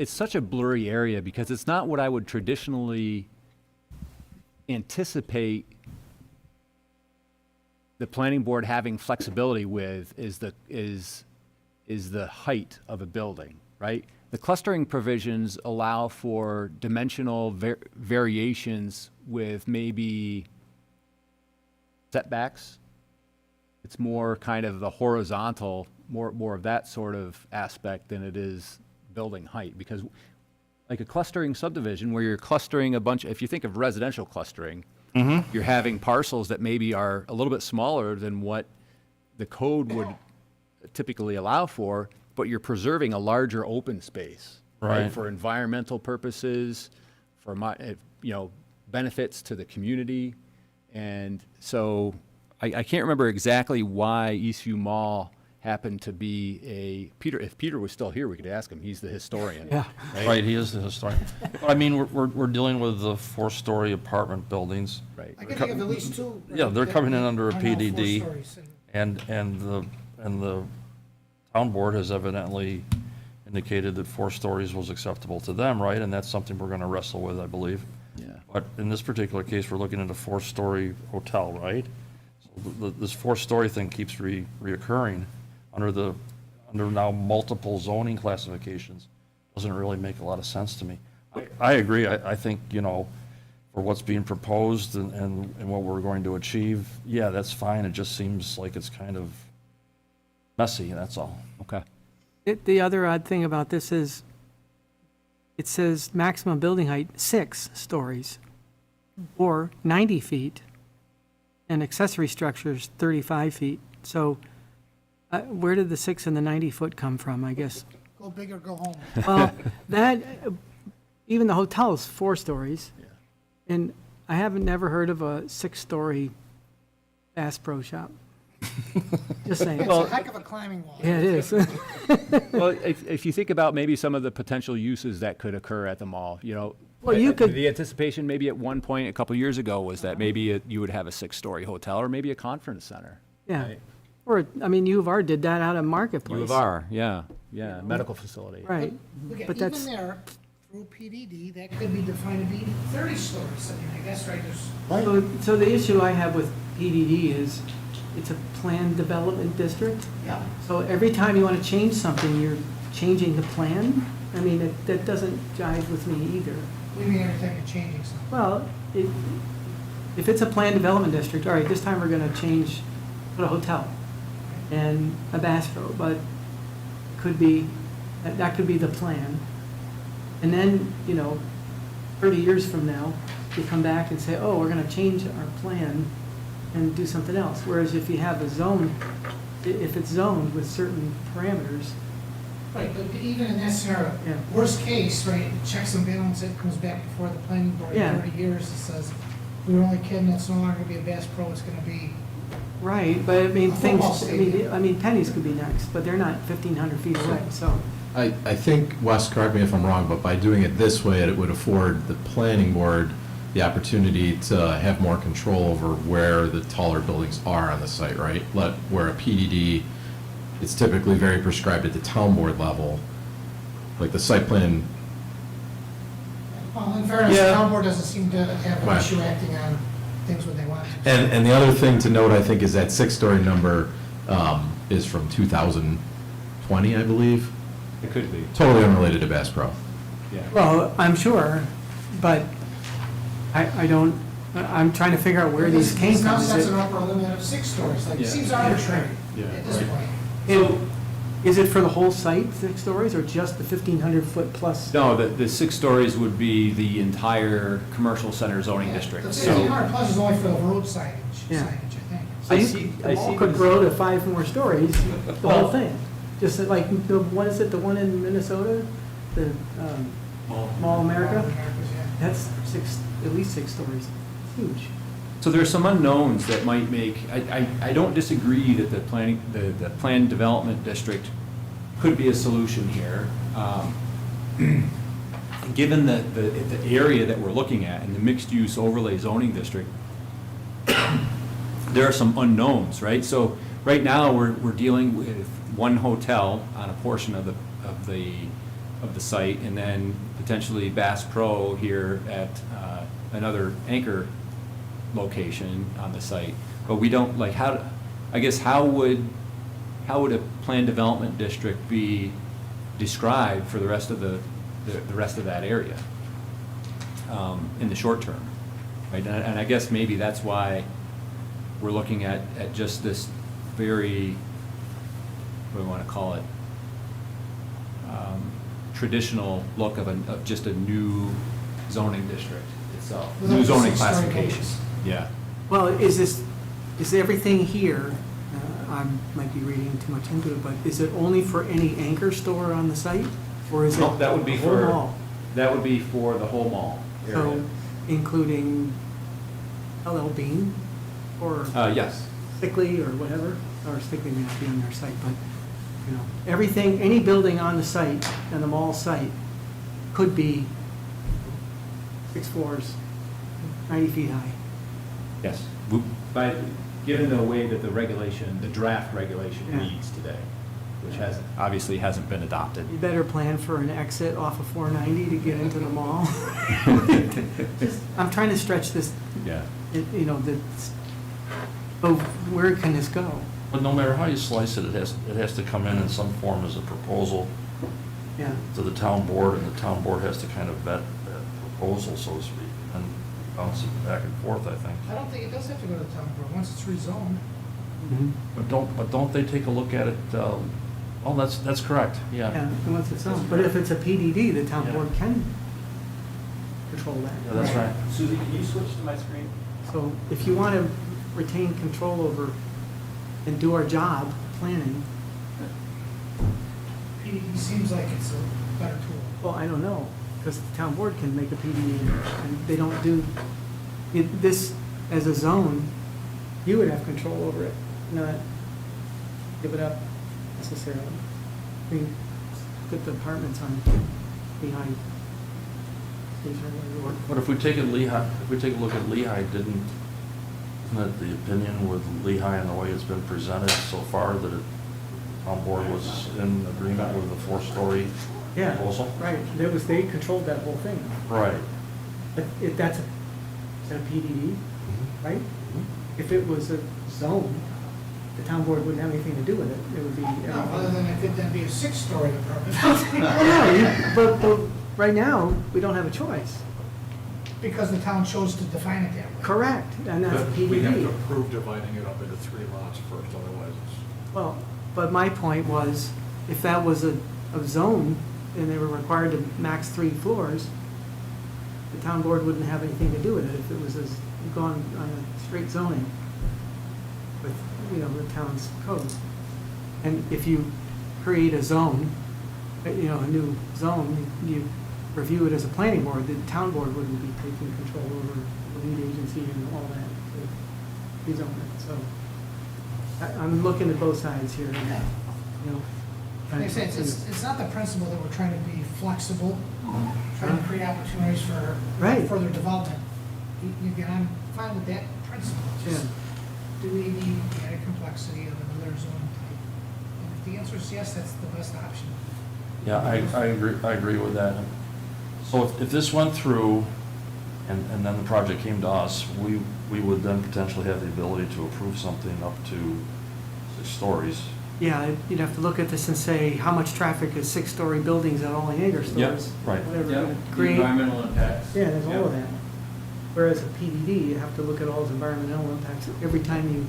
such a blurry area because it's not what I would traditionally anticipate the planning board having flexibility with is the height of a building, right? The clustering provisions allow for dimensional variations with maybe setbacks. It's more kind of the horizontal, more of that sort of aspect than it is building height. Because like a clustering subdivision where you're clustering a bunch, if you think of residential clustering, you're having parcels that maybe are a little bit smaller than what the code would typically allow for, but you're preserving a larger open space, right? Right. For environmental purposes, for benefits to the community. And so I can't remember exactly why Eastview Mall happened to be if Peter was still here, we could ask him. He's the historian. Yeah. Right, he is the historian. But I mean, we're dealing with the 4-story apartment buildings. Right. I can think of at least two. Yeah, they're coming in that under a are now 4 PDD. stories, And the town board has evidently indicated that 4 stories was acceptable to them, right? And that's something we're gonna wrestle with, I believe. Yeah. But in this particular case, we're looking at a 4-story hotel, right? So this 4-story thing keeps reoccurring under now multiple zoning classifications. Doesn't really make a lot of sense to me. I agree. I think, for what's being proposed and what we're going to achieve, yeah, that's fine. It just seems like it's kind of messy, that's all. Okay. The other odd thing about this is it says maximum building height 6 stories or 90 feet and accessory structures 35 feet. So where did the 6 and the 90 foot come from, I guess? Go big or go home. Well, even the hotel's 4 stories. And I haven't never heard of a 6-story Bass Pro Shop. Just saying. It's a heck of a climbing wall. Yeah, it is. Well, if you think about maybe some of the potential uses that could occur at the mall, Well, you could- the anticipation maybe at one point a couple years ago was that maybe you would have a 6-story hotel or maybe a conference center. Yeah. Or, U of R did that out of Marketplace. U of R, yeah, medical facility. Right. Look, But even that's, there, through PDD, that could be defined to be 30 stories. I guess, right, there's. so the issue I have with PDD is it's a planned development district. Yeah. So every time you want to change something, you're changing the plan. That doesn't jive with me either. We mean everything and changing something. Well, if it's a planned development district, all right, this time we're going to put a hotel and a Bass Pro, but that could be the plan. And then, 30 years from now, you come back and say, oh, we're going to change our plan and do something else. Whereas if you have a zone, if it's zoned with certain parameters. Right, but even in that scenario, Yeah. worst case, right, checks and balances, it comes back before the planning board Yeah. in 30 years, it says, we were only kidding, it's no longer gonna be a Bass Pro, it's gonna be. Right, but Football stadium. Penny's could be next, but they're not 1,500 feet away, so. I think, Wes, correct me if I'm wrong, but by doing it this way, it would afford the planning board the opportunity to have more control over where the taller buildings are on the site, right? Where a PDD, it's typically very prescribed at the town board level, like the site plan. Well, in fairness, the Yeah. town board doesn't seem to have an Right. issue acting on things when they want to. And the other thing to note, I think, is that 6-story number is from 2020, I believe. It could be. Totally unrelated to Bass Pro. Yeah. Well, I'm sure, but I'm trying to figure out where these came This from. now Is sets it- an upper limit of 6 stories, like, it Yeah. seems arbitrary Yeah, at this right. point. Is it for the whole site, 6 stories, or just the 1,500-foot plus? No, the 6 stories would be the entire commercial center zoning district. The So 1,500 plus is only for the road signage, Yeah. I think. So I you- see- the I mall see could this- grow to 5 more stories, the whole thing. Just like, the one in Minnesota? The Mall America? America's, yeah. That's at least 6 stories. Huge. So there are some unknowns that might make, I don't disagree that the planned development district could be a solution here. Given the area that we're looking at in the mixed-use overlay zoning district, there are some unknowns, right? So right now, we're dealing with one hotel on a portion of the site, and then potentially Bass Pro here at another anchor location on the site. But we don't, like, how would a planned development district be described for the rest of the rest of that area in the short term, right? And I guess maybe that's why we're looking at just this very, what do we want to call it, traditional look of just a new zoning district itself, Without new the zoning 6-story classification. buildings. Yeah. Well, is everything here, I might be reading too much into it, but is it only for any anchor store on the site? Or is it No, that would be the whole for, mall? that would be for the whole mall area. So, including LL Bean or Yes. Stickley or whatever, or Stickley may not be on their site, but, you know, everything, any building on the site, on the mall site, could be 6 floors, 90 feet high. Yes. Given the way that the regulation, the draft regulation Yeah. reads today, which obviously hasn't been adopted. You better plan for an exit off of 490 to get into the mall. I'm trying to stretch this, Yeah. you know, where can this go? But no matter how you slice it, it has to come in some form as a proposal Yeah. to the town board, and the town board has to kind of vet that proposal, so to speak, and bounce it back and forth, I think. I don't think it does have to go to the town board, once it's rezoned. But don't they take a look at it? Oh, that's correct, Yeah, yeah. and once it's on, but if it's a PDD, the town board can control that. Yeah, that's right. Susie, can you switch to my screen? So if you want to retain control over and do our job, planning, PDD seems like it's a better tool. well, I don't know, because the town board can make a PDD, and they don't do, this as a zone, you would have control over it, not give it up necessarily. I mean, put the apartments on behind. But if we take a look at Lehigh, isn't it the opinion with Lehigh and the way it's been presented so far that the town board was in agreement with the 4-story Yeah, proposal? right, they controlled that whole thing. Right. But if that's a PDD, right? If it was a zone, the town board wouldn't have anything to do with it. It would be No, everything. other than it could then be a 6-story apartment. Well, but right now, we don't have a choice. Because the town chose to define it that way. Correct, and that's But we have to PDD. approve dividing it up into 3 lots first, otherwise it's. Well, but my point was, if that was a zone, and they were required to max 3 floors, the town board wouldn't have anything to do with it if it was gone on a straight zoning with, you know, the town's code. And if you create a zone, a new zone, you review it as a planning board, the town board wouldn't be taking control over the lead agency and all that to rezone it, so. I'm looking at both sides here, you know. Like I said, it's not the principle that we're trying to be flexible, trying to create opportunities for Right. further development. Again, I'm fine with that principle, just do we need the added complexity of another zone type? And if the answer is yes, that's the best option. Yeah, I agree with that. So if this went through and then the project came to us, we would then potentially have the ability to approve something up to 6 stories. Yeah, you'd have to look at this and say, how much traffic is 6-story buildings at all anchor stores? right. Whatever, Yeah, gonna create, environmental impacts. yeah, there's all of that. Whereas a PDD, you have to look at all those environmental impacts every time you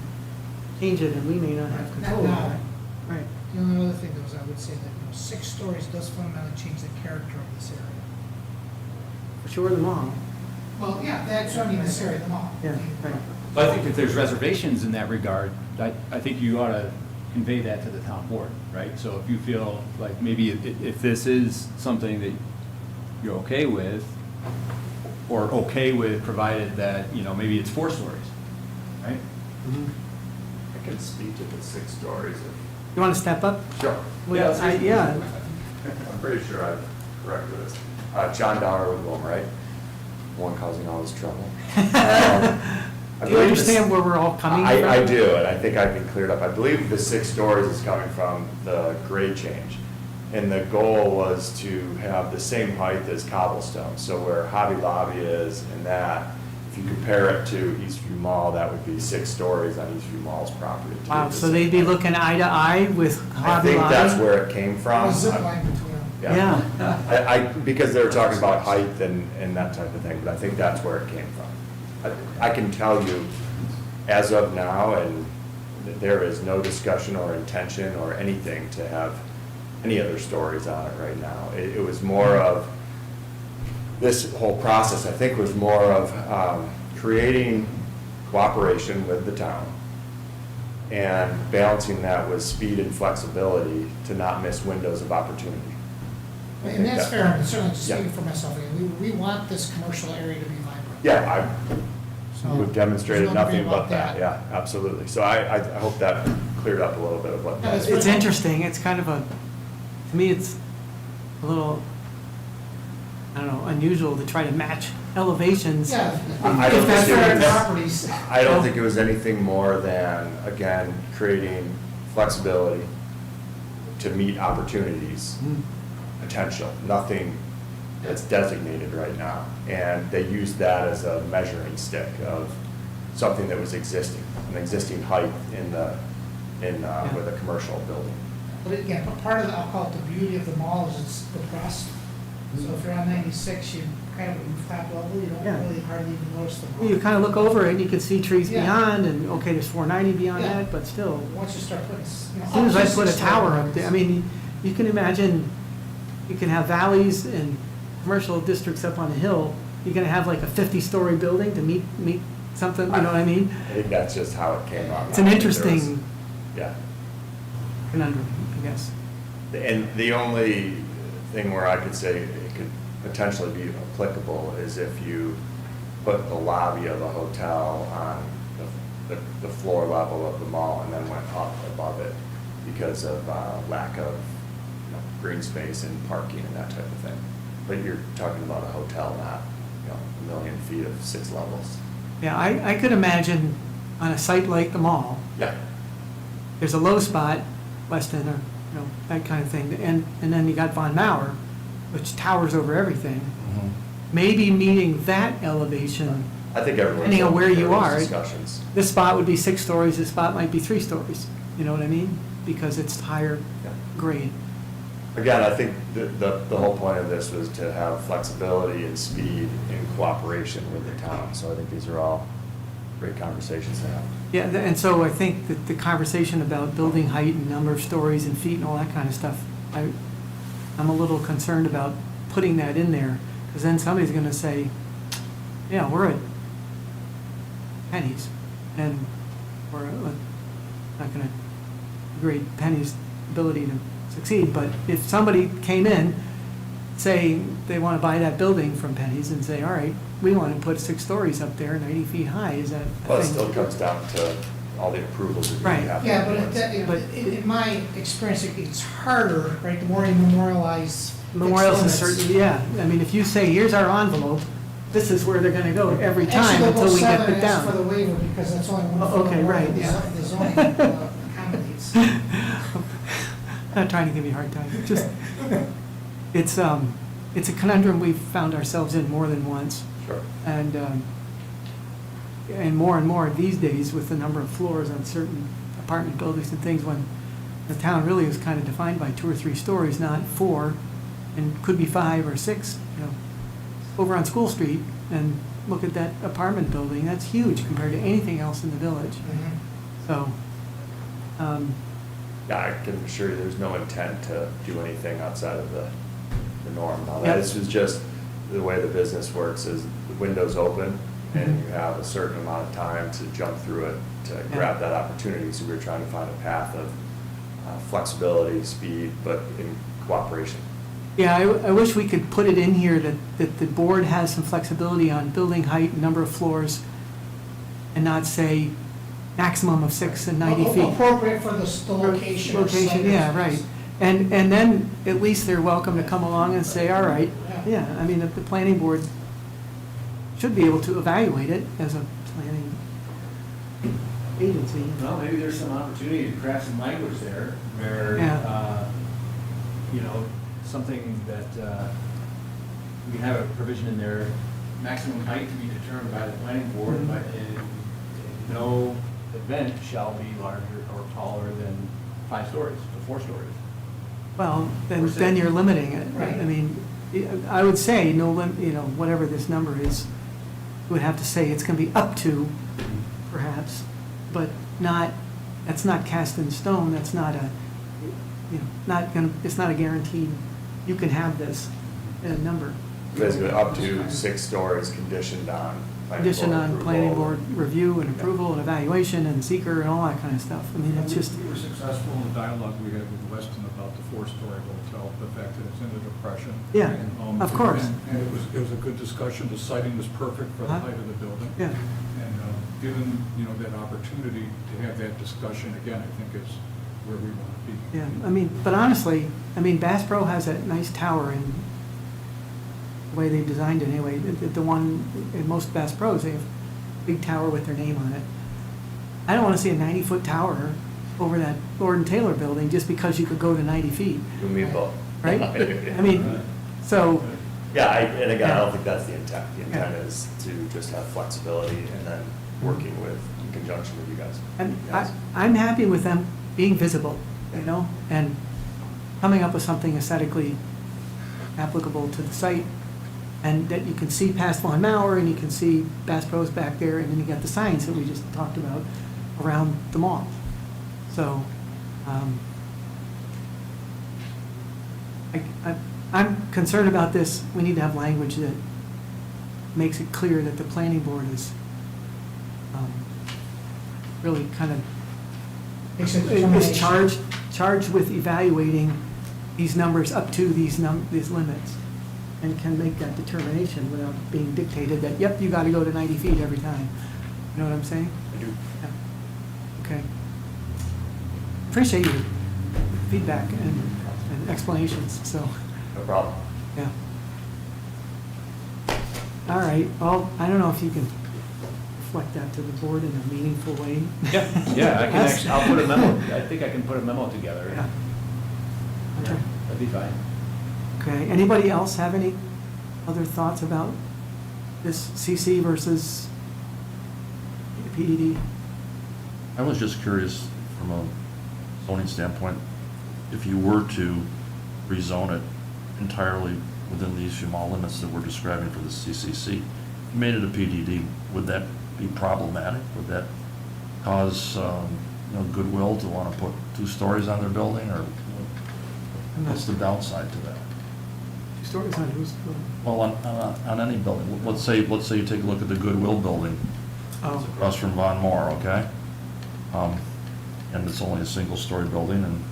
change it, and we may not have control of that. Right. The only other thing though is I would say that, 6 stories does fundamentally change the character of this area. For sure, the mall. Well, yeah, that's what I mean, this area, the mall. Yeah, right. But I think if there's reservations in that regard, I think you ought to convey that to the town board, right? So if you feel like maybe if this is something that you're okay with, or okay with, provided that, maybe it's 4 stories, right? I can speak to the 6 stories. You want to step up? Sure. Well, yeah. I'm pretty sure I'm correct with this. John Dower with Wilmerite, one causing all this trouble. Do you understand where we're all coming from? I do, and I think I've been cleared up. I believe the 6 stories is coming from the grade change. And the goal was to have the same height as cobblestone. So where Hobby Lobby is and that, if you compare it to Eastview Mall, that would be 6 stories on Eastview Mall's property. to Wow, get the so same they'd be height. looking eye to eye with I Hobby think Lobby? that's where it came from. Zip line between them. Yeah. Because they were talking about height and that type of thing, but I think that's where it came from. I can tell you, as of now, and there is no discussion or intention or anything to have any other stories on it right now. It was more of, this whole process, I think, was more of creating cooperation with the town and balancing that with speed and flexibility to not miss windows of opportunity. And that's fair, I'm certainly just Yeah. speaking for myself, again, we want this commercial area to be vibrant. Yeah, So, we've demonstrated there's no nothing debate but about that, yeah, absolutely. So I hope that cleared up a little bit of what. Yeah, that's It's interesting, it's kind of to me, it's a little, I don't know, unusual to try to match elevations. Yeah. I If don't that's think it fair was- properties. I don't think it was anything more than, again, creating flexibility to meet opportunities, potential, nothing that's designated right now. And they used that as a measuring stick of something that was existing, an existing height with a commercial building. But again, part of the, I'll call it the beauty of the mall is it's depressed. So if you're on 96, you kind of rooftop level, you Yeah. don't really hardly even notice the mall. You kind of look over it and you can see trees Yeah. beyond and, okay, there's 490 beyond Yeah. that, but still. Once you start putting, As soon as I put a tower up there, I mean, you can imagine, you can have valleys and commercial districts up on a hill. You're gonna have like a 50-story building to meet something, you know what I mean? I think that's just how it came up. It's an There was- interesting Yeah. conundrum, I guess. And the only thing where I could say it could potentially be applicable is if you put the lobby of a hotel on the floor level of the mall and then went up above it because of lack of green space and parking and that type of thing. But you're talking about a hotel, not, 1 million feet of 6 levels. Yeah, I could imagine on a site like the mall, Yeah. there's a low spot, Weston, or, that kind of thing, and then you got Von Mauer, which towers over everything. Maybe meeting that elevation, I think everyone's depending on open where to you those are. discussions. This spot would be 6 stories, this spot might be 3 stories, you know what I mean? Because it's higher Yeah. grade. Again, I think the whole point of this was to have flexibility and speed in cooperation with the town. So I think these are all great conversations to have. Yeah, and so I think that the conversation about building height and number of stories and feet and all that kind of stuff, I'm a little concerned about putting that in there, because then somebody's gonna say, yeah, we're at Penny's, and we're not gonna grade Penny's ability to succeed, but if somebody came in saying they wanna buy that building from Penny's and say, all right, we wanna put 6 stories up there, 90 feet high, is that a Well, it thing? still comes down to all the approvals that you Right. have. to Yeah, but influence. in my experience, it's harder, right, the more you memorialize. fixed Memorials is limits. certainly, yeah. I mean, if you say, here's our envelope, this is where they're gonna go every time Actually, until they'll we go get 7 it and ask for the down. waiver, because that's only one Oh, foot okay, more right, than yeah. the zoning accommodates. Not trying to give you a hard time, just, it's a conundrum we've found ourselves in more than once. Sure. And more these days with the number of floors on certain apartment buildings and things, when the town really is kind of defined by 2 or 3 stories, not 4, and could be 5 or 6, Over on School Street, and look at that apartment building, that's huge compared to anything else in the village. So, Yeah, I can assure you, there's no intent to do anything outside of the norm. Now, Yep. this is just, the way the business works is the window's open, and you have a certain amount of time to jump through it, to grab that opportunity. So we're trying to find a path of flexibility, speed, but in cooperation. yeah, I wish we could put it in here that the board has some flexibility on building height and number of floors, and not say, maximum of 6 and 90 feet. Appropriate for the location. or site Location, yeah, of- right. And then at least they're welcome to come along and say, all right, yeah, I mean, the planning board should be able to evaluate it as a planning agency. Well, maybe there's some opportunity to craft some language there where, Yeah. you know, something that, we can have a provision in there, maximum height to be determined by the planning board, Mhm. but no event shall be larger or taller than 5 stories or 4 stories. Well, Or then six. you're limiting it. Right. I mean, I would say no you know, whatever this number is, we would have to say it's gonna be up to, perhaps, but not, that's not cast in stone, that's not a, you know, not gonna, it's not a guaranteed, you can have this number. Basically, up to 6 stories conditioned on. planning Condition board on approval. planning board review and approval and evaluation and seeker and all that kind of stuff. I mean, it's just, We were successful in the dialogue we had with Weston about the 4-story hotel, the fact that it's in the depression. Yeah, of course. And it was a good discussion. The siting was perfect for the Uh-huh. height of the building. yeah. And given, you know, that opportunity to have that discussion again, I think is where we want to be. Yeah, I mean, but honestly, I mean, Bass Pro has that nice tower in the way they've designed it anyway. The one, in most Bass Pros, they have a big tower with their name on it. I don't want to see a 90-foot tower over that Gordon Taylor building just because you could go to 90 feet, You and me both. right? I mean, so, Yeah, and again, I Yeah. don't think that's the intent. The intent Yeah. is to just have flexibility and then working with, in conjunction with you guys. and I'm happy with them being visible, you know, and coming up with something aesthetically applicable to the site, and that you can see past Von Mauer, and you can see Bass Pro's back there, and then you got the signs that we just talked about around the mall. So, I'm concerned about this. We need to have language that makes it clear that the planning board is really kind of Makes a is determination. charged with evaluating these numbers up to these limits, and can make that determination without being dictated that, yep, you gotta go to 90 feet every time. You know what I'm saying? I do. Yeah. Okay. Appreciate your feedback and explanations, so, No problem. yeah. All right, well, I don't know if you can reflect that to the board in a meaningful way. Yeah, yeah, I can actually, I'll put a memo, I think I can put a memo together. Yeah. Okay. That'd be fine. Okay, anybody else have any other thoughts about this CC versus PDD? I was just curious from a zoning standpoint, if you were to rezone it entirely within these small limits that we're describing for the CCC, made it a PDD, would that be problematic? Would that cause, you know, Goodwill to want to put 2 stories on their building, or what's the downside to that? Stories on who's, Well, on any building, let's say you take a look at the Goodwill building, oh, across from Von Moore, okay? And it's only a single-story building, and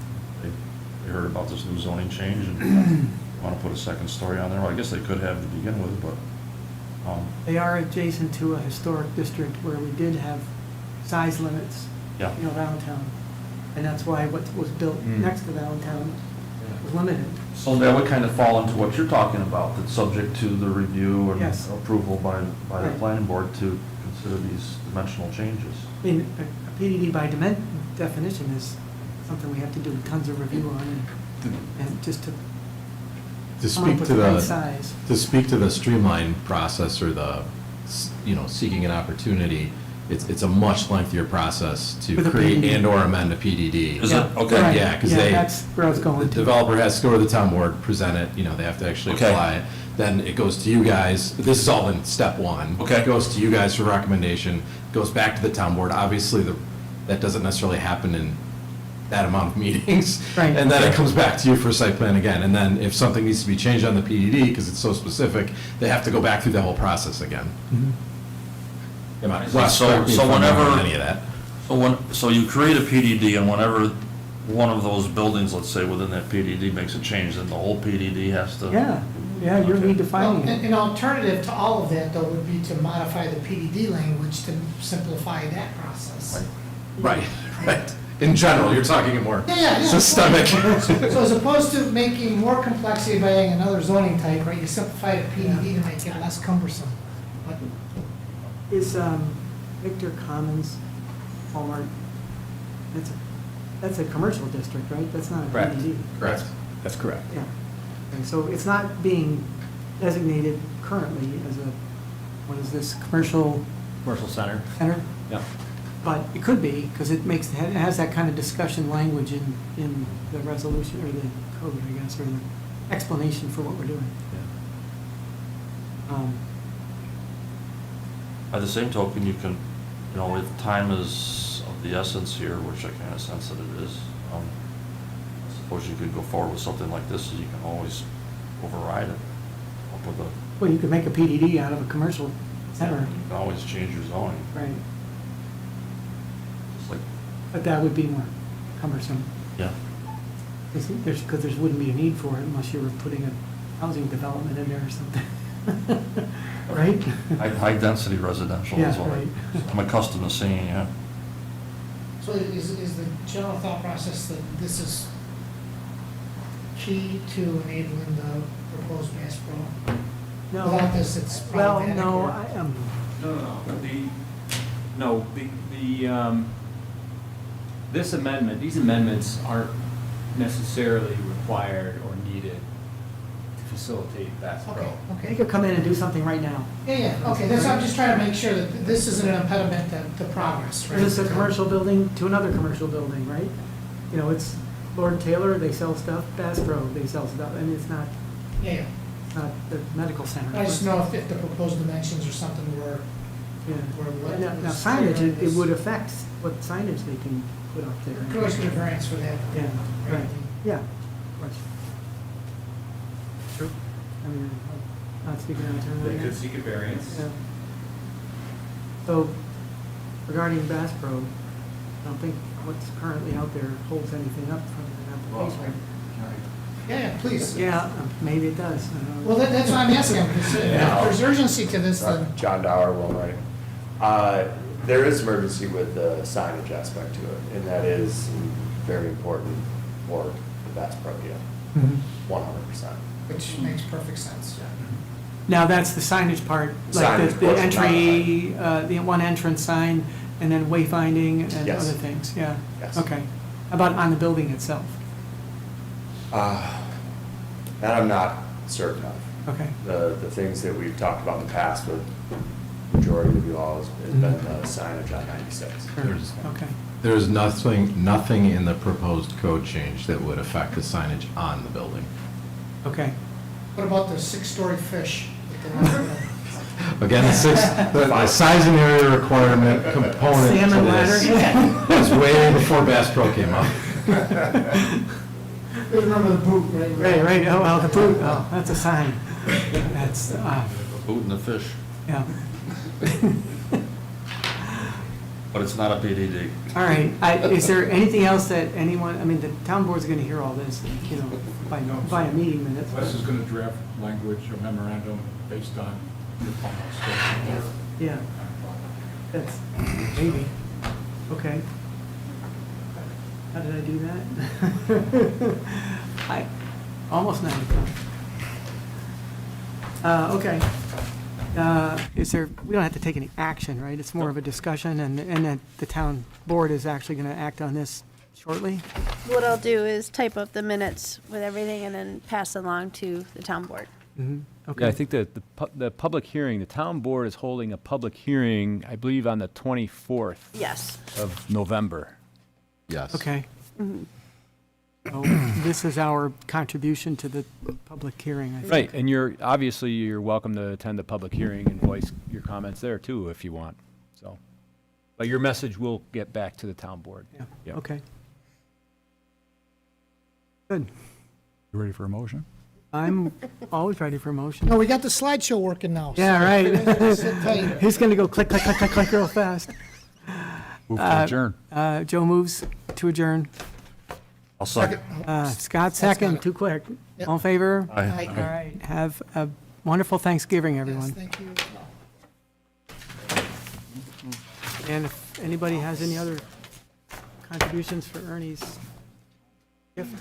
they heard about this new zoning change and want to put a second story on there. Well, I guess they could have to begin with, but, they are adjacent to a historic district where we did have size limits, yeah. you know, around town. And that's why what was built next to downtown was limited. So that would kind of fall into what you're talking about, that's subject to the review and Yes. approval by the Right. planning board to consider these dimensional changes. I mean, a PDD by definition is something we have to do tons of review on, and just to To come up speak with to the right the, size. to speak to the streamlined process or the, you know, seeking an opportunity, it's a much lengthier process to With a create PDD. and/or amend a PDD. Is it? Okay. Right. Yeah, because that's where I was the going to. developer has to go to the town board, present it, you know, they have to actually Okay. apply it. Then it goes to you guys, this is all in step 1. Okay. It goes to you guys for recommendation, goes back to the town board. Obviously, that doesn't necessarily happen in that amount of meetings. Right. And then it Okay. comes back to you for site plan again. And then if something needs to be changed on the PDD, because it's so specific, they have to go back through the whole process again. Am I- Wes, So- correct me if so I'm wrong whenever- on any of that. So you create a PDD, and whenever one of those buildings, let's say, within that PDD makes a change, then the whole PDD has to? Yeah, you're Okay. redefining it. An alternative to all of that, though, would be to modify the PDD language to simplify that process. Right. Right, right. In general, you're talking more Yeah. systemic. So as opposed to making more complexity by adding another zoning type, right, you simplify the PDD to make it less cumbersome. But Is Victor Commons, Walmart, that's a commercial district, right? That's not a Correct. PDD. Correct. That's correct. Yeah. And so it's not being designated currently as a, what is this, commercial Commercial center. center? Yeah. But it could be, because it has that kind of discussion language in the resolution, or the code, I guess, or the explanation for what we're doing. By the same token, you can, you know, if time is of the essence here, which I kind of sense that it is, I suppose you could go forward with something like this, so you can always override it. Up with a, Well, you could make a PDD out of a commercial center, you can always change your zoning, right? just like, But that would be more cumbersome. yeah. Because there wouldn't be a need for it unless you were putting a housing development in there or something. Right? High-density residential is Yeah, what right. I'm accustomed to seeing, yeah. So is the general thought process that this is key to enabling the proposed Bass Pro? No. Without this, it's Well, problematic. no, or- I am, This amendment, these amendments aren't necessarily required or needed to facilitate Bass Pro. Okay, they okay. could come in and do something right now. Yeah, okay, that's, I'm just trying to make sure that this isn't an impediment to progress, right? This is a commercial building to another commercial building, right? You know, it's Lord Taylor, they sell stuff, Bass Pro, they sell stuff, I mean, it's not Yeah, the medical center. I just know if the proposed dimensions or something were, Yeah. were what. Now was signage, clear on it this. would affect what signage they can put up there. Could always get a variance for that. Yeah, right? right, yeah, of course. True. I mean, I'm not speaking out of turn. They right could now. seek a variance. Yeah. So regarding Bass Pro, I don't think what's currently out there holds anything up from an application. Yeah, please. Yeah, maybe it does. I don't know. Well, that's what I'm asking, because if there's urgency to this, then. John Dower, Will Wright. There is emergency with the signage aspect to it, and that is very important for the Bass Pro Deal, Mhm. 100%. Which makes perfect sense. Now, that's the signage part, like Signage the portion, not entry, the one entrance sign, and then wayfinding and Yes. other things, yeah? Yes. Okay. How about on the building itself? That I'm not certain of. Okay. The things that we've talked about in the past with majority of you all has been the signage on 96. Okay. There's nothing in the proposed code change that would affect the signage on the building. Okay. What about the six-story fish? Again, the size and area requirement component to Salmon this ladder. was way before Bass Pro came up. Remember the boot, right? Right, oh, well, the boot, oh, that's a sign. That's, Boot and the fish, yeah. but it's not a PDD. All right, is there anything else that anyone, I mean, the town board's gonna hear all this, you know, by a meeting minutes. Wes is going to draft language, a memorandum based on your comments. Yeah, that's, maybe, okay. How did I do that? I, almost 9 o'clock. Okay. Is there, we don't have to take any action, right? It's more of a discussion, and that the town board is actually gonna act on this shortly? What I'll do is type up the minutes with everything and then pass it along to the town board. Mm-hmm. Yeah, I Okay, think that the public hearing, the town board is holding a public hearing, I believe, on the 24th Yes. of November. Yes. okay. Mhm. So this is our contribution to the public hearing, I think. Right, and obviously, you're welcome to attend the public hearing and voice your comments there too, if you want, so. But your message will get back to the town board. Yeah, Yeah. okay. Good. You ready for a motion? I'm always ready for a motion. No, we got the slideshow working now. Yeah, so right. sit tight. He's gonna go click, click, click, click, click real fast. Move to adjourn. Joe moves to adjourn. I'll second. Scott second, too quick. Yep. All in favor? Aye. Aye. All right, have a wonderful Thanksgiving, Yes, everyone. thank you. And if anybody has any other contributions for Ernie's gift.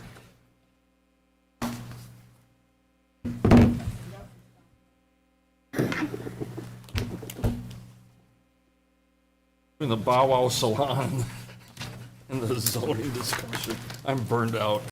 In the Bow Wow Salon, in the zoning discussion, I'm burned out.